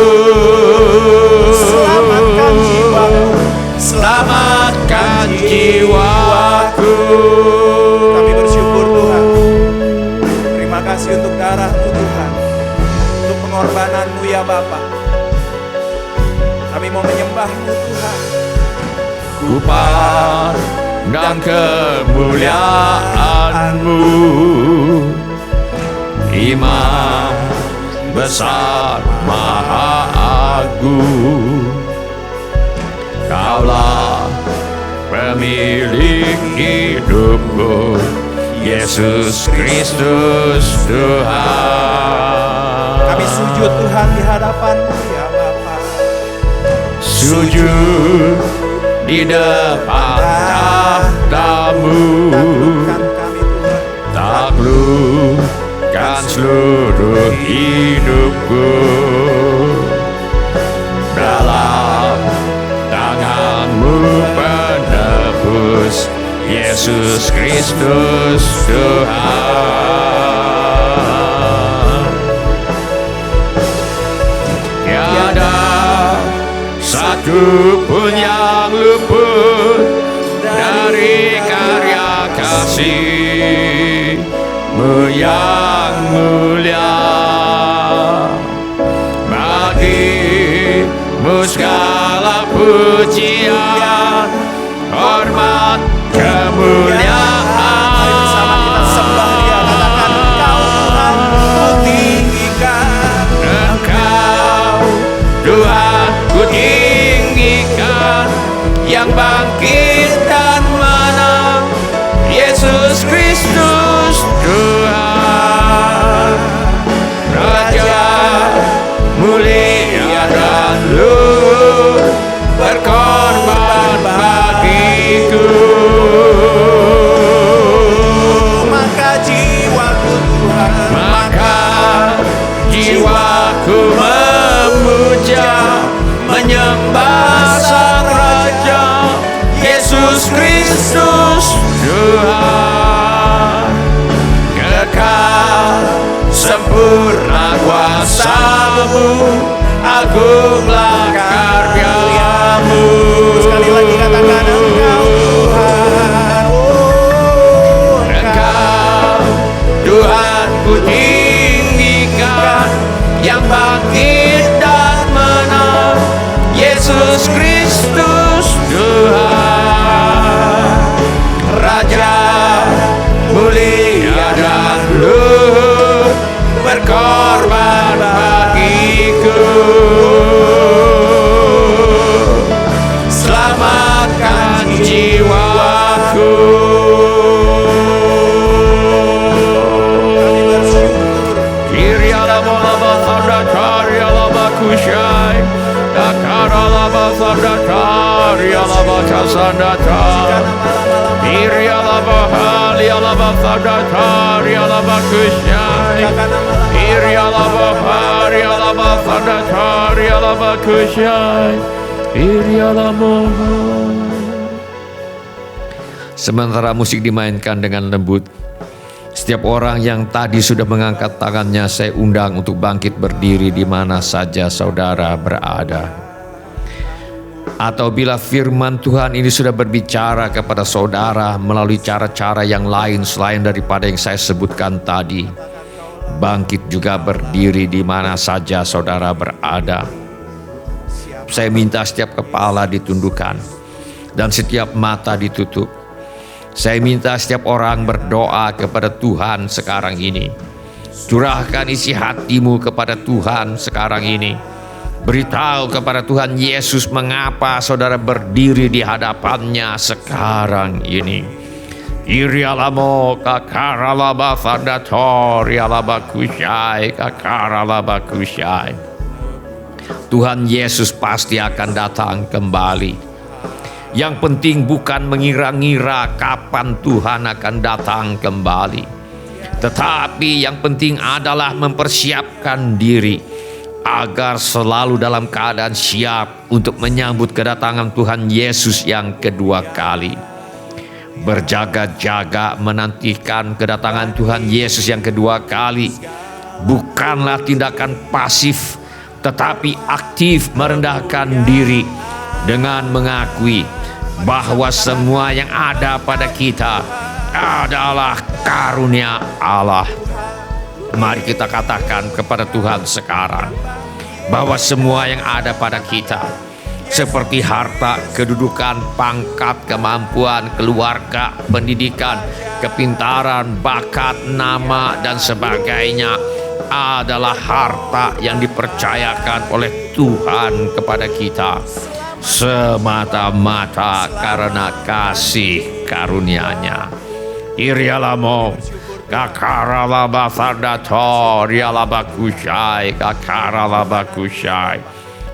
Selamatkan jiwaku. Kami bersyukur Tuhan. Terima kasih untuk darah-Mu Tuhan, untuk pengorbanan-Mu ya Bapa. Kami mau menyembah-Mu Tuhan. Ku pandang kemuliaan-Mu, Imam besar maha agung. Kaulah pemilik hidupku, Yesus Kristus Tuhan. Kami sujud Tuhan di hadapan-Mu ya Bapa. Sujud di depan tahta-Mu, Taklukkan kami Tuhan. taklukkan seluruh hidupku. Dalam tangan-Mu penebus, Yesus Kristus Tuhan. Tiada satu pun yang luput dari karya kasih-Mu yang mulia. Bagi-Mu segala pujian, hormat, kemuliaan. Mari bersama kita sembah Dia. Katakan, Engkau Tuhan ku tinggikan. Engkau Tuhan ku tinggikan, yang bangkit dan menang, Yesus Kristus Tuhan. Raja mulia dan luhur, berkorban bagiku. Maka jiwaku Tuhan, Maka jiwaku memuja, menyembah Sang Raja, Yesus Kristus Tuhan. Kekal sempurna kuasa-Mu, agunglah karya-Mu. sekali lagi katakan, Engkau Tuhan. Oh, Engkau Tuhan ku tinggikan, yang bangkit dan menang, Yesus Kristus laba sadatari alaba kusyai. Iri alaba hari alaba sadatari alaba kusyai. Iri alaba. Sementara musik dimainkan dengan lembut, setiap orang yang tadi sudah mengangkat tangannya saya undang untuk bangkit berdiri di mana saja saudara berada. Atau bila firman Tuhan ini sudah berbicara kepada saudara melalui cara-cara yang lain selain daripada yang saya sebutkan tadi, bangkit juga berdiri di mana saja saudara berada. Saya minta setiap kepala ditundukkan dan setiap mata ditutup. Saya minta setiap orang berdoa kepada Tuhan sekarang ini. Curahkan isi hatimu kepada Tuhan sekarang ini. Beritahu kepada Tuhan Yesus mengapa saudara berdiri di hadapannya sekarang ini. Irialamo kakaralaba fadatori alaba kusyai kakaralaba kusyai. Tuhan Yesus pasti akan datang kembali. Yang penting bukan mengira-ngira kapan Tuhan akan datang kembali, tetapi yang penting adalah mempersiapkan diri agar selalu dalam keadaan siap untuk menyambut kedatangan Tuhan Yesus yang kedua kali. Berjaga-jaga menantikan kedatangan Tuhan Yesus yang kedua kali bukanlah tindakan pasif, tetapi aktif merendahkan diri dengan mengakui bahwa semua yang ada pada kita adalah karunia Allah. Mari kita katakan kepada Tuhan sekarang bahwa semua yang ada pada kita seperti harta, kedudukan, pangkat, kemampuan, keluarga, pendidikan, kepintaran, bakat, nama, dan sebagainya adalah harta yang dipercayakan oleh Tuhan kepada kita semata-mata karena kasih karunia-Nya. Irialamo kakaralaba sardatori alaba kusyai kakaralaba kusyai.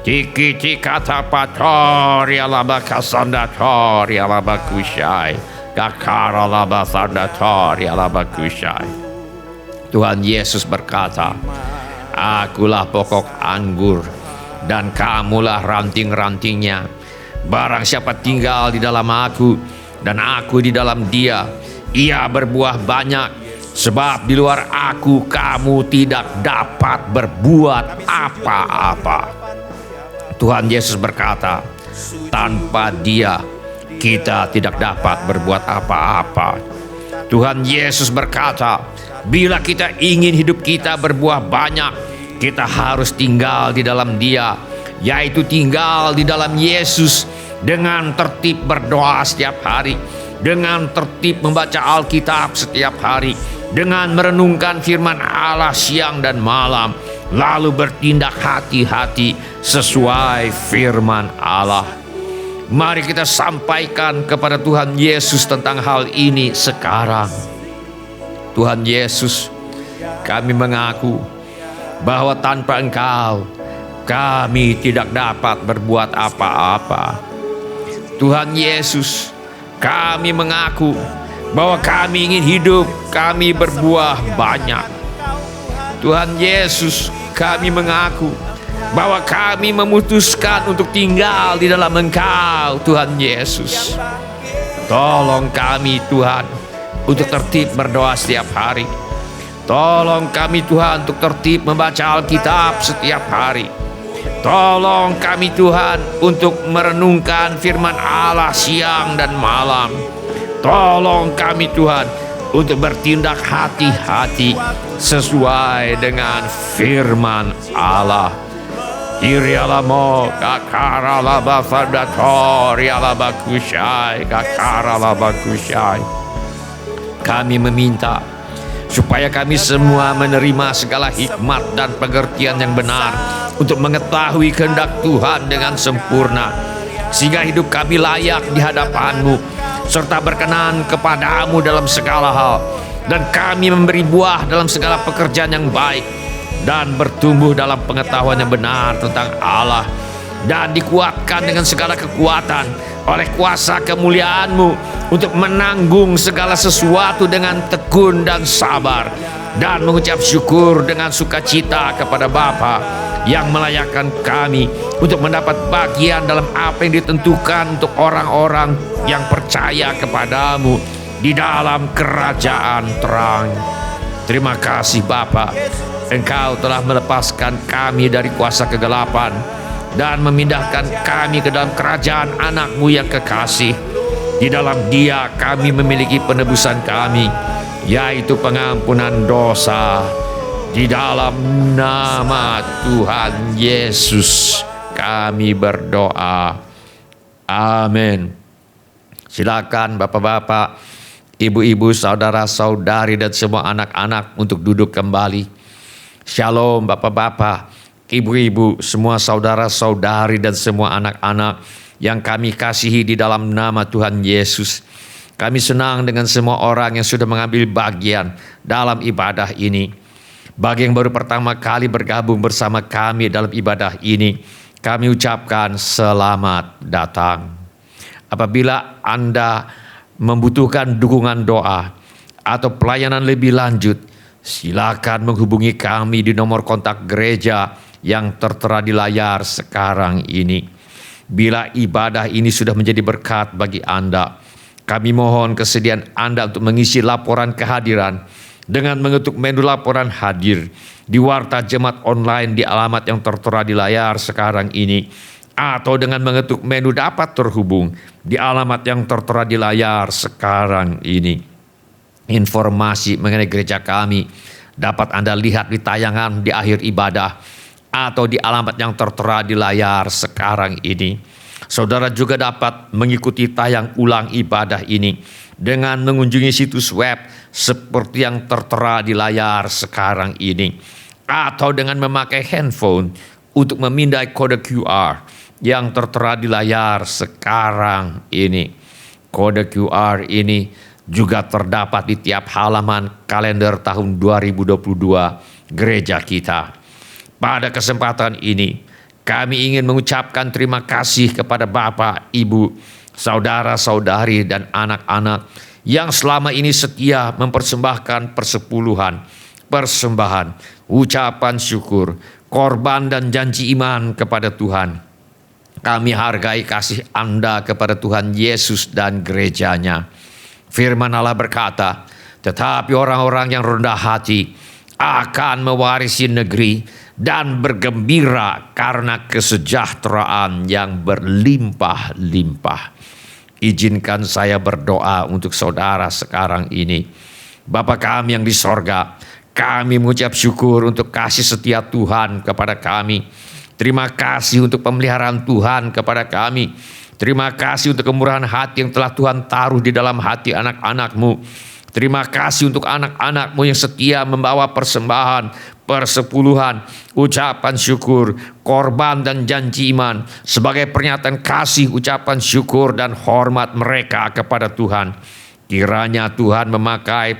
Tiki tikata patori alaba kasandatori alaba kusyai kakaralaba sardatori alaba kusyai. Tuhan Yesus berkata, "Akulah pokok anggur dan kamulah ranting-rantingnya. Barang siapa tinggal di dalam aku dan aku di dalam dia, ia berbuah banyak. Sebab di luar aku kamu tidak dapat berbuat apa-apa." Tuhan Yesus berkata, tanpa dia kita tidak dapat berbuat apa-apa. Tuhan Yesus berkata, bila kita ingin hidup kita berbuah banyak, kita harus tinggal di dalam Dia, yaitu tinggal di dalam Yesus dengan tertib berdoa setiap hari, dengan tertib membaca Alkitab setiap hari, dengan merenungkan firman Allah siang dan malam, lalu bertindak hati-hati sesuai firman Allah. Mari kita sampaikan kepada Tuhan Yesus tentang hal ini sekarang. Tuhan Yesus, kami mengaku bahwa tanpa Engkau kami tidak dapat berbuat apa-apa. Tuhan Yesus, kami mengaku bahwa kami ingin hidup, kami berbuah banyak. Tuhan Yesus, kami mengaku bahwa kami memutuskan untuk tinggal di dalam Engkau. Tuhan Yesus, tolong kami Tuhan untuk tertib berdoa setiap hari. Tolong kami Tuhan untuk tertib membaca Alkitab setiap hari. Tolong kami Tuhan untuk merenungkan firman Allah siang dan malam. Tolong kami Tuhan untuk bertindak hati-hati sesuai dengan firman Allah. Irialamo kakaralaba fadatori alaba kusyai kakaralaba kusyai. Kami meminta supaya kami semua menerima segala hikmat dan pengertian yang benar untuk mengetahui kehendak Tuhan dengan sempurna, sehingga hidup kami layak di hadapan-Mu serta berkenan kepadamu dalam segala hal, dan kami memberi buah dalam segala pekerjaan yang baik dan bertumbuh dalam pengetahuan yang benar tentang Allah, dan dikuatkan dengan segala kekuatan oleh kuasa kemuliaan-Mu untuk menanggung segala sesuatu dengan tekun dan sabar, dan mengucap syukur dengan sukacita kepada Bapa yang melayakkan kami untuk mendapat bagian dalam apa yang ditentukan untuk orang-orang yang percaya kepadamu di dalam kerajaan terang. Terima kasih Bapa, Engkau telah melepaskan kami dari kuasa kegelapan dan memindahkan kami ke dalam kerajaan anak-Mu yang kekasih. Di dalam Dia kami memiliki penebusan kami, yaitu pengampunan dosa. Di dalam nama Tuhan Yesus kami berdoa. Amin. Silakan bapak-bapak, ibu-ibu, saudara-saudari, dan semua anak-anak untuk duduk kembali. Shalom bapak-bapak, ibu-ibu, semua saudara-saudari, dan semua anak-anak yang kami kasihi di dalam nama Tuhan Yesus. Kami senang dengan semua orang yang sudah mengambil bagian dalam ibadah ini. Bagi yang baru pertama kali bergabung bersama kami dalam ibadah ini, kami ucapkan selamat datang. Apabila Anda membutuhkan dukungan doa atau pelayanan lebih lanjut, silakan menghubungi kami di nomor kontak gereja yang tertera di layar sekarang ini. Bila ibadah ini sudah menjadi berkat bagi Anda, kami mohon kesediaan Anda untuk mengisi laporan kehadiran dengan mengetuk menu laporan hadir di Warta Jemaat Online di alamat yang tertera di layar sekarang ini, atau dengan mengetuk menu dapat terhubung di alamat yang tertera di layar sekarang ini. Informasi mengenai gereja kami dapat Anda lihat di tayangan di akhir ibadah atau di alamat yang tertera di layar sekarang ini. Saudara juga dapat mengikuti tayang ulang ibadah ini dengan mengunjungi situs web seperti yang tertera di layar sekarang ini, atau dengan memakai handphone untuk memindai kode QR yang tertera di layar sekarang ini. Kode QR ini juga terdapat di tiap halaman kalender tahun 2022 gereja kita. Pada kesempatan ini, kami ingin mengucapkan terima kasih kepada Bapak, Ibu, saudara-saudari, dan anak-anak yang selama ini setia mempersembahkan persepuluhan, persembahan, ucapan syukur, korban, dan janji iman kepada Tuhan. Kami hargai kasih Anda kepada Tuhan Yesus dan gerejanya. Firman Allah berkata, tetapi orang-orang yang rendah hati akan mewarisi negeri dan bergembira karena kesejahteraan yang berlimpah-limpah. Izinkan saya berdoa untuk saudara sekarang ini. Bapa kami yang di sorga, kami mengucap syukur untuk kasih setia Tuhan kepada kami. Terima kasih untuk pemeliharaan Tuhan kepada kami. Terima kasih untuk kemurahan hati yang telah Tuhan taruh di dalam hati anak-anak-Mu. Terima kasih untuk anak-anak-Mu yang setia membawa persembahan, persepuluhan, ucapan syukur, korban, dan janji iman sebagai pernyataan kasih, ucapan syukur, dan hormat mereka kepada Tuhan. Kiranya Tuhan memakai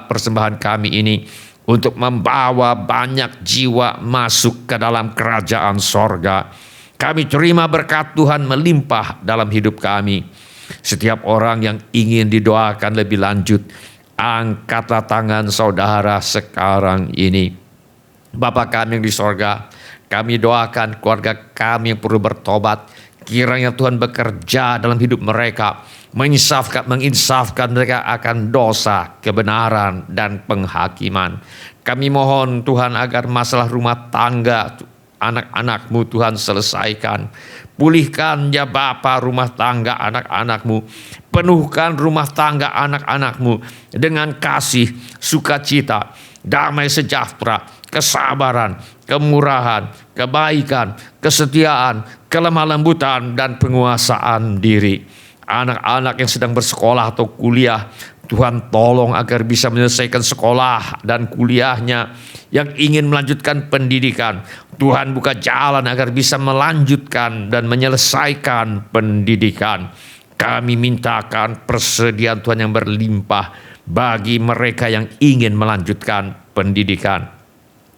persembahan kami ini untuk membawa banyak jiwa masuk ke dalam kerajaan sorga. Kami terima berkat Tuhan melimpah dalam hidup kami. Setiap orang yang ingin didoakan lebih lanjut, angkatlah tangan saudara sekarang ini. Bapa kami yang di sorga, kami doakan keluarga kami yang perlu bertobat. Kiranya Tuhan bekerja dalam hidup mereka, menginsafkan mereka akan dosa, kebenaran, dan penghakiman. Kami mohon Tuhan agar masalah rumah tangga anak-anak-Mu Tuhan selesaikan. Pulihkan ya Bapa rumah tangga anak-anak-Mu. Penuhkan rumah tangga anak-anak-Mu dengan kasih, sukacita, damai sejahtera, kesabaran, kemurahan, kebaikan, kesetiaan, kelemah lembutan, dan penguasaan diri. Anak-anak yang sedang bersekolah atau kuliah, Tuhan tolong agar bisa menyelesaikan sekolah dan kuliahnya. Yang ingin melanjutkan pendidikan, Tuhan buka jalan agar bisa melanjutkan dan menyelesaikan pendidikan. Kami mintakan persediaan Tuhan yang berlimpah bagi mereka yang ingin melanjutkan pendidikan.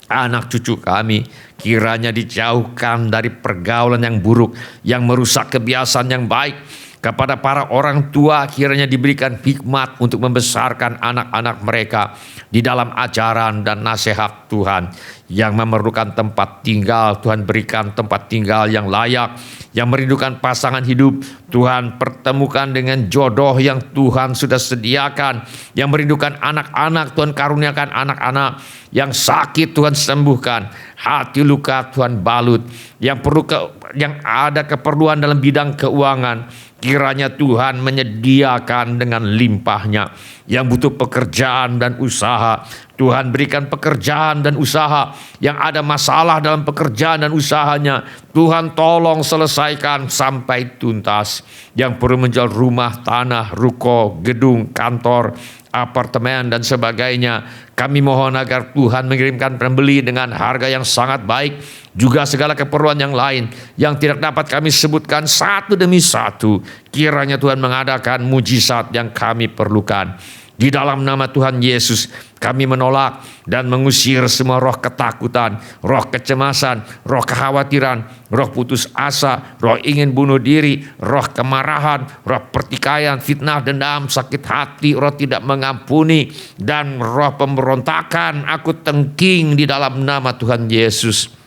Anak cucu kami kiranya dijauhkan dari pergaulan yang buruk yang merusak kebiasaan yang baik, Kepada para orang tua kiranya diberikan hikmat untuk membesarkan anak-anak mereka di dalam ajaran dan nasihat Tuhan. Yang memerlukan tempat tinggal, Tuhan berikan tempat tinggal yang layak. Yang merindukan pasangan hidup, Tuhan pertemukan dengan jodoh yang Tuhan sudah sediakan. Yang merindukan anak-anak, Tuhan karuniakan anak-anak. Yang sakit Tuhan sembuhkan, hati luka Tuhan balut. Yang ada keperluan dalam bidang keuangan, kiranya Tuhan menyediakan dengan limpahnya. Yang butuh pekerjaan dan usaha, Tuhan berikan pekerjaan dan usaha. Yang ada masalah dalam pekerjaan dan usahanya, Tuhan tolong selesaikan sampai tuntas. Yang perlu menjual rumah, tanah, ruko, gedung, kantor, apartemen dan sebagainya, kami mohon agar Tuhan mengirimkan pembeli dengan harga yang sangat baik. Juga segala keperluan yang lain yang tidak dapat kami sebutkan satu demi satu, kiranya Tuhan mengadakan mujizat yang kami perlukan. Di dalam nama Tuhan Yesus, kami menolak dan mengusir semua roh ketakutan, roh kecemasan, roh kekhawatiran, roh putus asa, roh ingin bunuh diri, roh kemarahan, roh pertikaian, fitnah, dendam, sakit hati, roh tidak mengampuni, dan roh pemberontakan. Aku tengking di dalam nama Tuhan Yesus.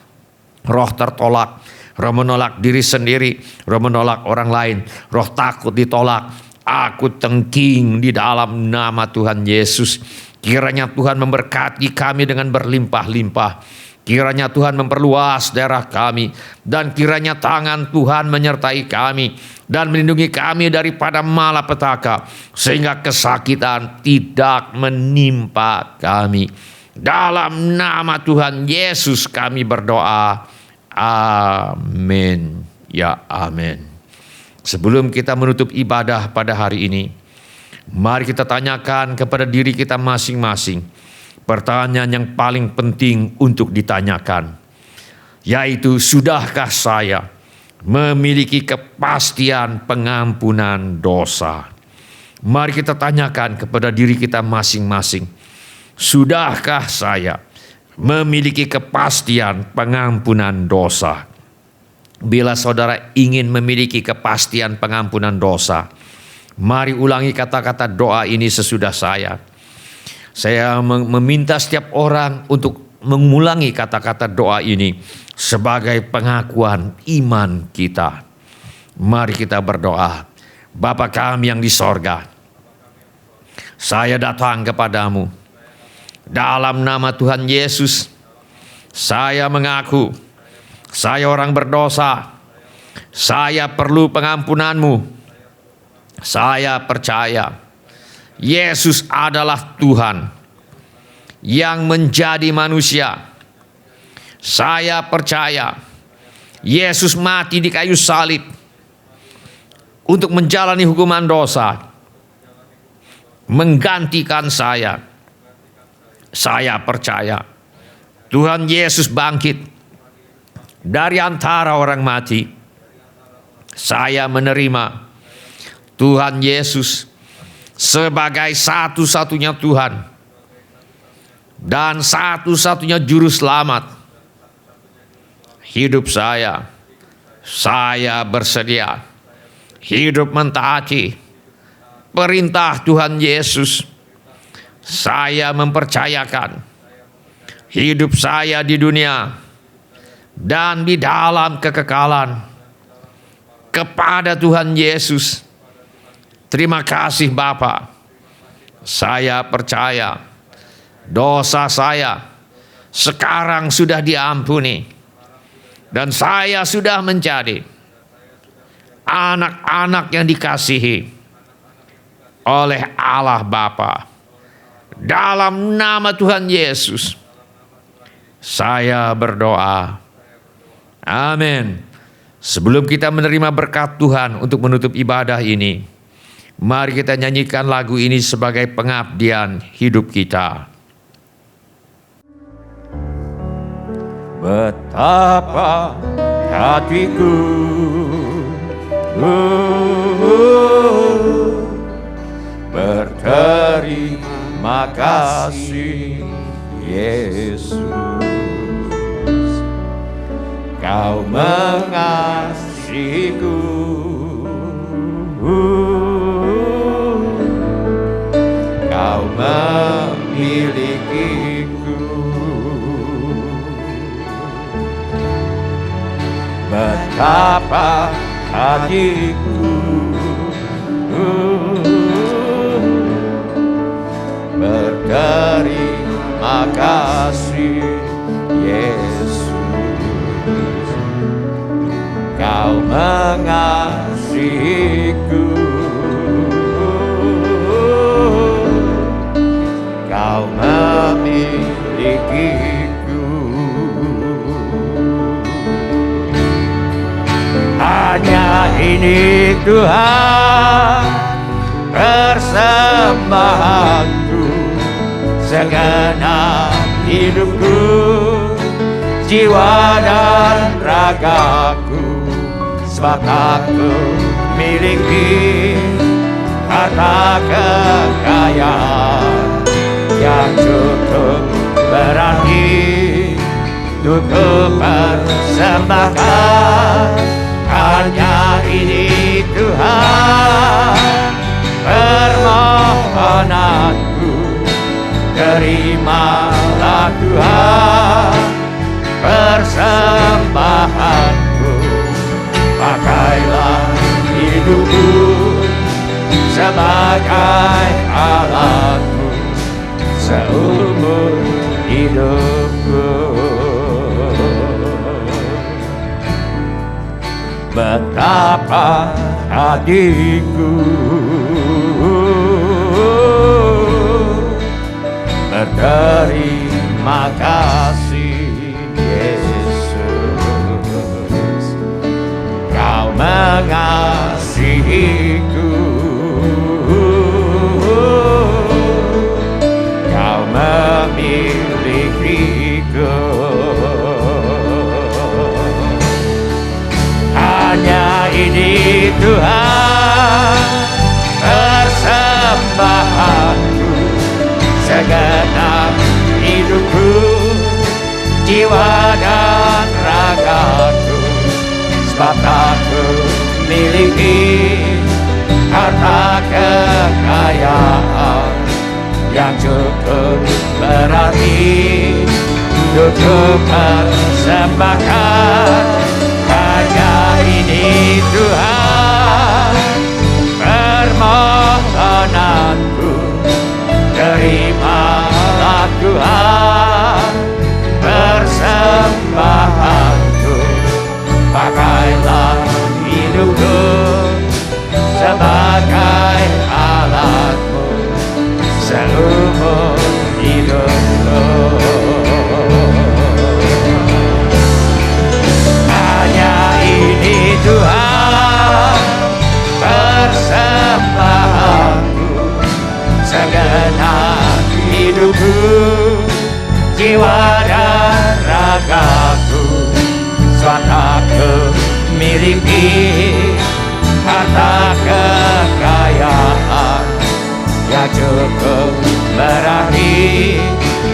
Roh tertolak, roh menolak diri sendiri, roh menolak orang lain, roh takut ditolak. Aku tengking di dalam nama Tuhan Yesus. Kiranya Tuhan memberkati kami dengan berlimpah-limpah. Kiranya Tuhan memperluas daerah kami. Dan kiranya tangan Tuhan menyertai kami dan melindungi kami daripada malapetaka, sehingga kesakitan tidak menimpa kami. Dalam nama Tuhan Yesus kami berdoa. Amin. Ya amin. Sebelum kita menutup ibadah pada hari ini, mari kita tanyakan kepada diri kita masing-masing pertanyaan yang paling penting untuk ditanyakan, yaitu sudahkah saya memiliki kepastian pengampunan dosa? Mari kita tanyakan kepada diri kita masing-masing, sudahkah saya memiliki kepastian pengampunan dosa? Bila saudara ingin memiliki kepastian pengampunan dosa, mari ulangi kata-kata doa ini sesudah saya. Saya meminta setiap orang untuk mengulangi kata-kata doa ini sebagai pengakuan iman kita. Mari kita berdoa. Bapa kami yang di sorga, saya datang kepadamu. Dalam nama Tuhan Yesus, saya mengaku saya orang berdosa. Saya perlu pengampunanmu. Saya percaya Yesus adalah Tuhan yang menjadi manusia. Saya percaya Yesus mati di kayu salib untuk menjalani hukuman dosa, menggantikan saya. Saya percaya Tuhan Yesus bangkit dari antara orang mati. Saya menerima Tuhan Yesus sebagai satu-satunya Tuhan dan satu-satunya juru selamat hidup saya. Saya bersedia hidup mentaati perintah Tuhan Yesus. Saya mempercayakan hidup saya di dunia dan di dalam kekekalan kepada Tuhan Yesus. Terima kasih Bapa. Saya percaya dosa saya sekarang sudah diampuni dan saya sudah menjadi anak-anak yang dikasihi oleh Allah Bapa. Dalam nama Tuhan Yesus saya berdoa. Amin. Sebelum kita menerima berkat Tuhan untuk menutup ibadah ini, mari kita nyanyikan lagu ini sebagai pengabdian hidup kita. Betapa hatiku berterima kasih Yesus. Kau mengasihiku Kau memilikiku. Betapa hatiku berterima kasih, Yesus. Kau mengasihiku, Kau memilikiku. Hanya ini Tuhan persembahanku, segenap hidupku, jiwa dan ragaku. Sebab aku miliki harta kekayaan yang cukup berarti untuk kupersembahkan. Hanya ini Tuhan permohonanku, terimalah Tuhan persembahanku. Pakailah hidupku sebagai alatmu seumur hidupku. Betapa hatiku berterima kasih, Yesus. Kau mengasihiku, Kau memilikiku. Hanya ini Tuhan persembahanku, segenap hidupku, jiwa dan ragaku. Sebab aku miliki harta kekayaan yang cukup berarti untuk kupersembahkan. Hanya ini Tuhan permohonanku, terimalah Tuhan persembahanku. Pakailah hidupku sebagai alatmu seumur hidupku. Hanya ini Tuhan persembahanku, segenap hidupku, jiwa dan ragaku. Sebab aku miliki harta kekayaan yang cukup berarti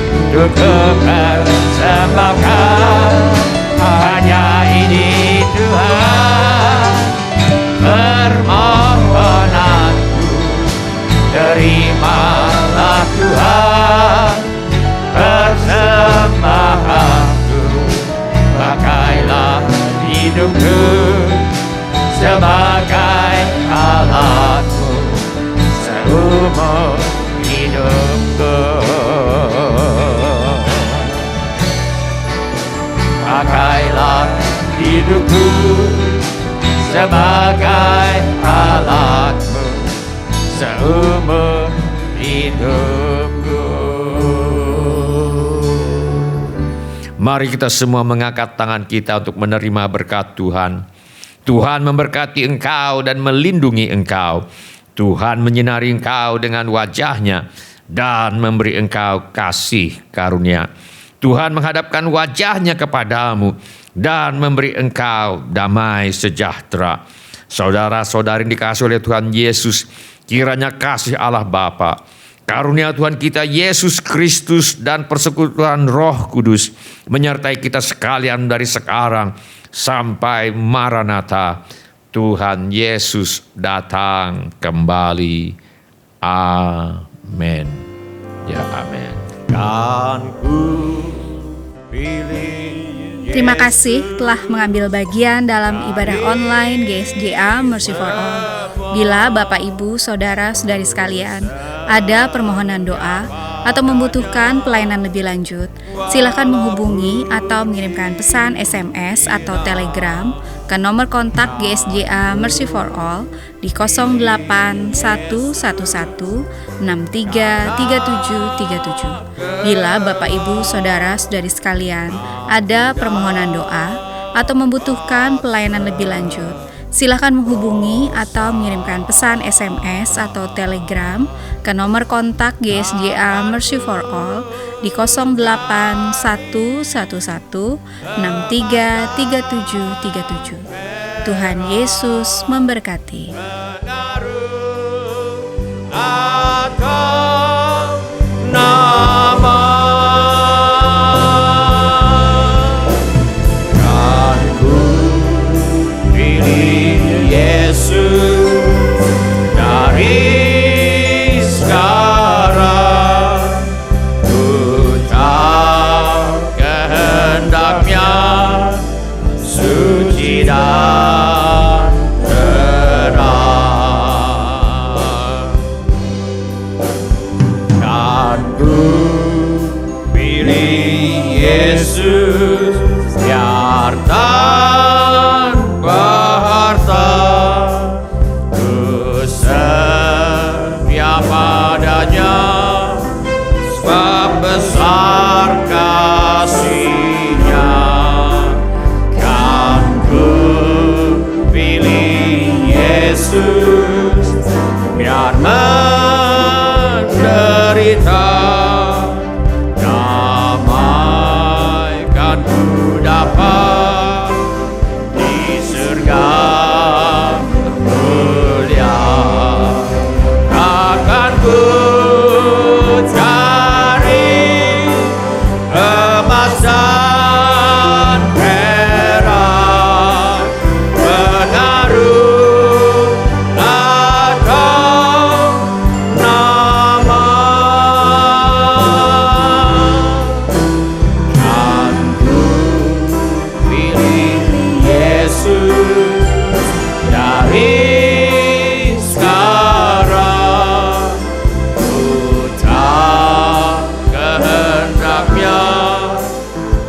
untuk kupersembahkan. Hanya ini Tuhan permohonanku, terimalah Tuhan persembahanku. Pakailah hidupku sebagai alatmu seumur hidupku. Pakailah hidupku sebagai alatmu seumur hidupku. Mari kita semua mengangkat tangan kita untuk menerima berkat Tuhan. Tuhan memberkati engkau dan melindungi engkau. Tuhan menyinari engkau dengan wajah-Nya dan memberi engkau kasih karunia. Tuhan menghadapkan wajah-Nya kepadamu dan memberi engkau damai sejahtera. Saudara-saudari yang dikasihi oleh Tuhan Yesus, kiranya kasih Allah Bapa, karunia Tuhan kita Yesus Kristus dan persekutuan Roh Kudus menyertai kita sekalian dari sekarang sampai Maranatha. Tuhan Yesus datang kembali. Amin. Ya, amin. Kan ku pilih Terima kasih telah mengambil bagian dalam ibadah online GSJA Mercy for All. Bila Bapak, Ibu, Saudara-saudari sekalian ada permohonan doa atau membutuhkan pelayanan lebih lanjut, silakan menghubungi atau mengirimkan pesan SMS atau Telegram ke nomor kontak GSJA Mercy for All di 08111633737. Bila Bapak, Ibu, Saudara-saudari sekalian ada permohonan doa atau membutuhkan pelayanan lebih lanjut, silakan menghubungi atau mengirimkan pesan SMS atau Telegram ke nomor kontak GSJA Mercy for All di 08111633737. Tuhan Yesus memberkati. atau nama. Kan ku pilih Yesus dari sekarang, ku tahu kehendaknya suci dan terang. Kan ku pilih Yesus biar tanpa harta, ku setia padanya sebab besar kasih-Nya. Kan ku pilih Yesus biar menderita, damai kan ku dapat di surga mulia. Akan ku cari emas dan perak, pengaruh atau nama. Kan ku pilih Yesus dari sekarang, ku tahu kehendaknya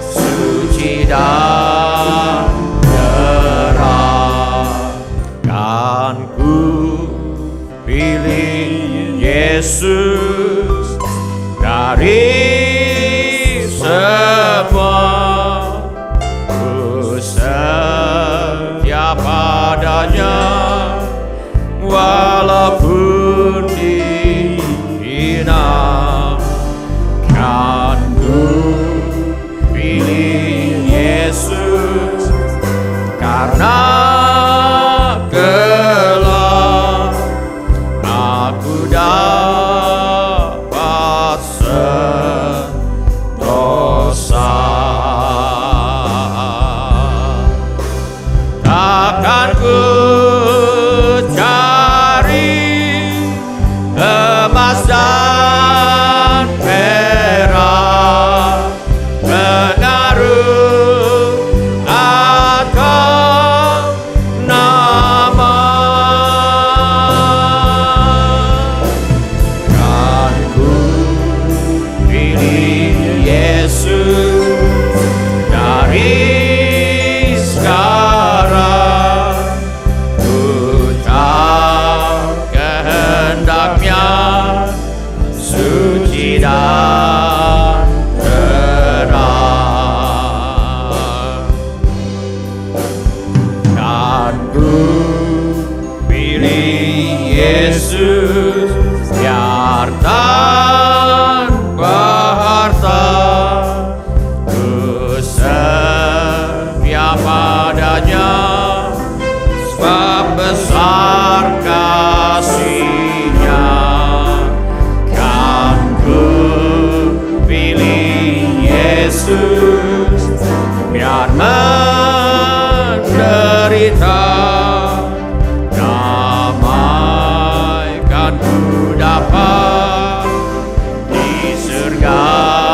suci dan terang. Kan ku pilih Yesus dari semua, ku setia padanya walaupun dihina. Kan ku pilih Yesus karena kelak aku dapat sentosa. Takkan ku cari emas dan perak, pengaruh atau nama. Kan ku pilih Yesus dari sekarang, ku tahu kehendaknya suci dan terang. Kan ku pilih Yesus biar tanpa harta, ku setia padanya sebab besar kasih-Nya. Kan ku pilih Yesus biar menderita, Tuhan.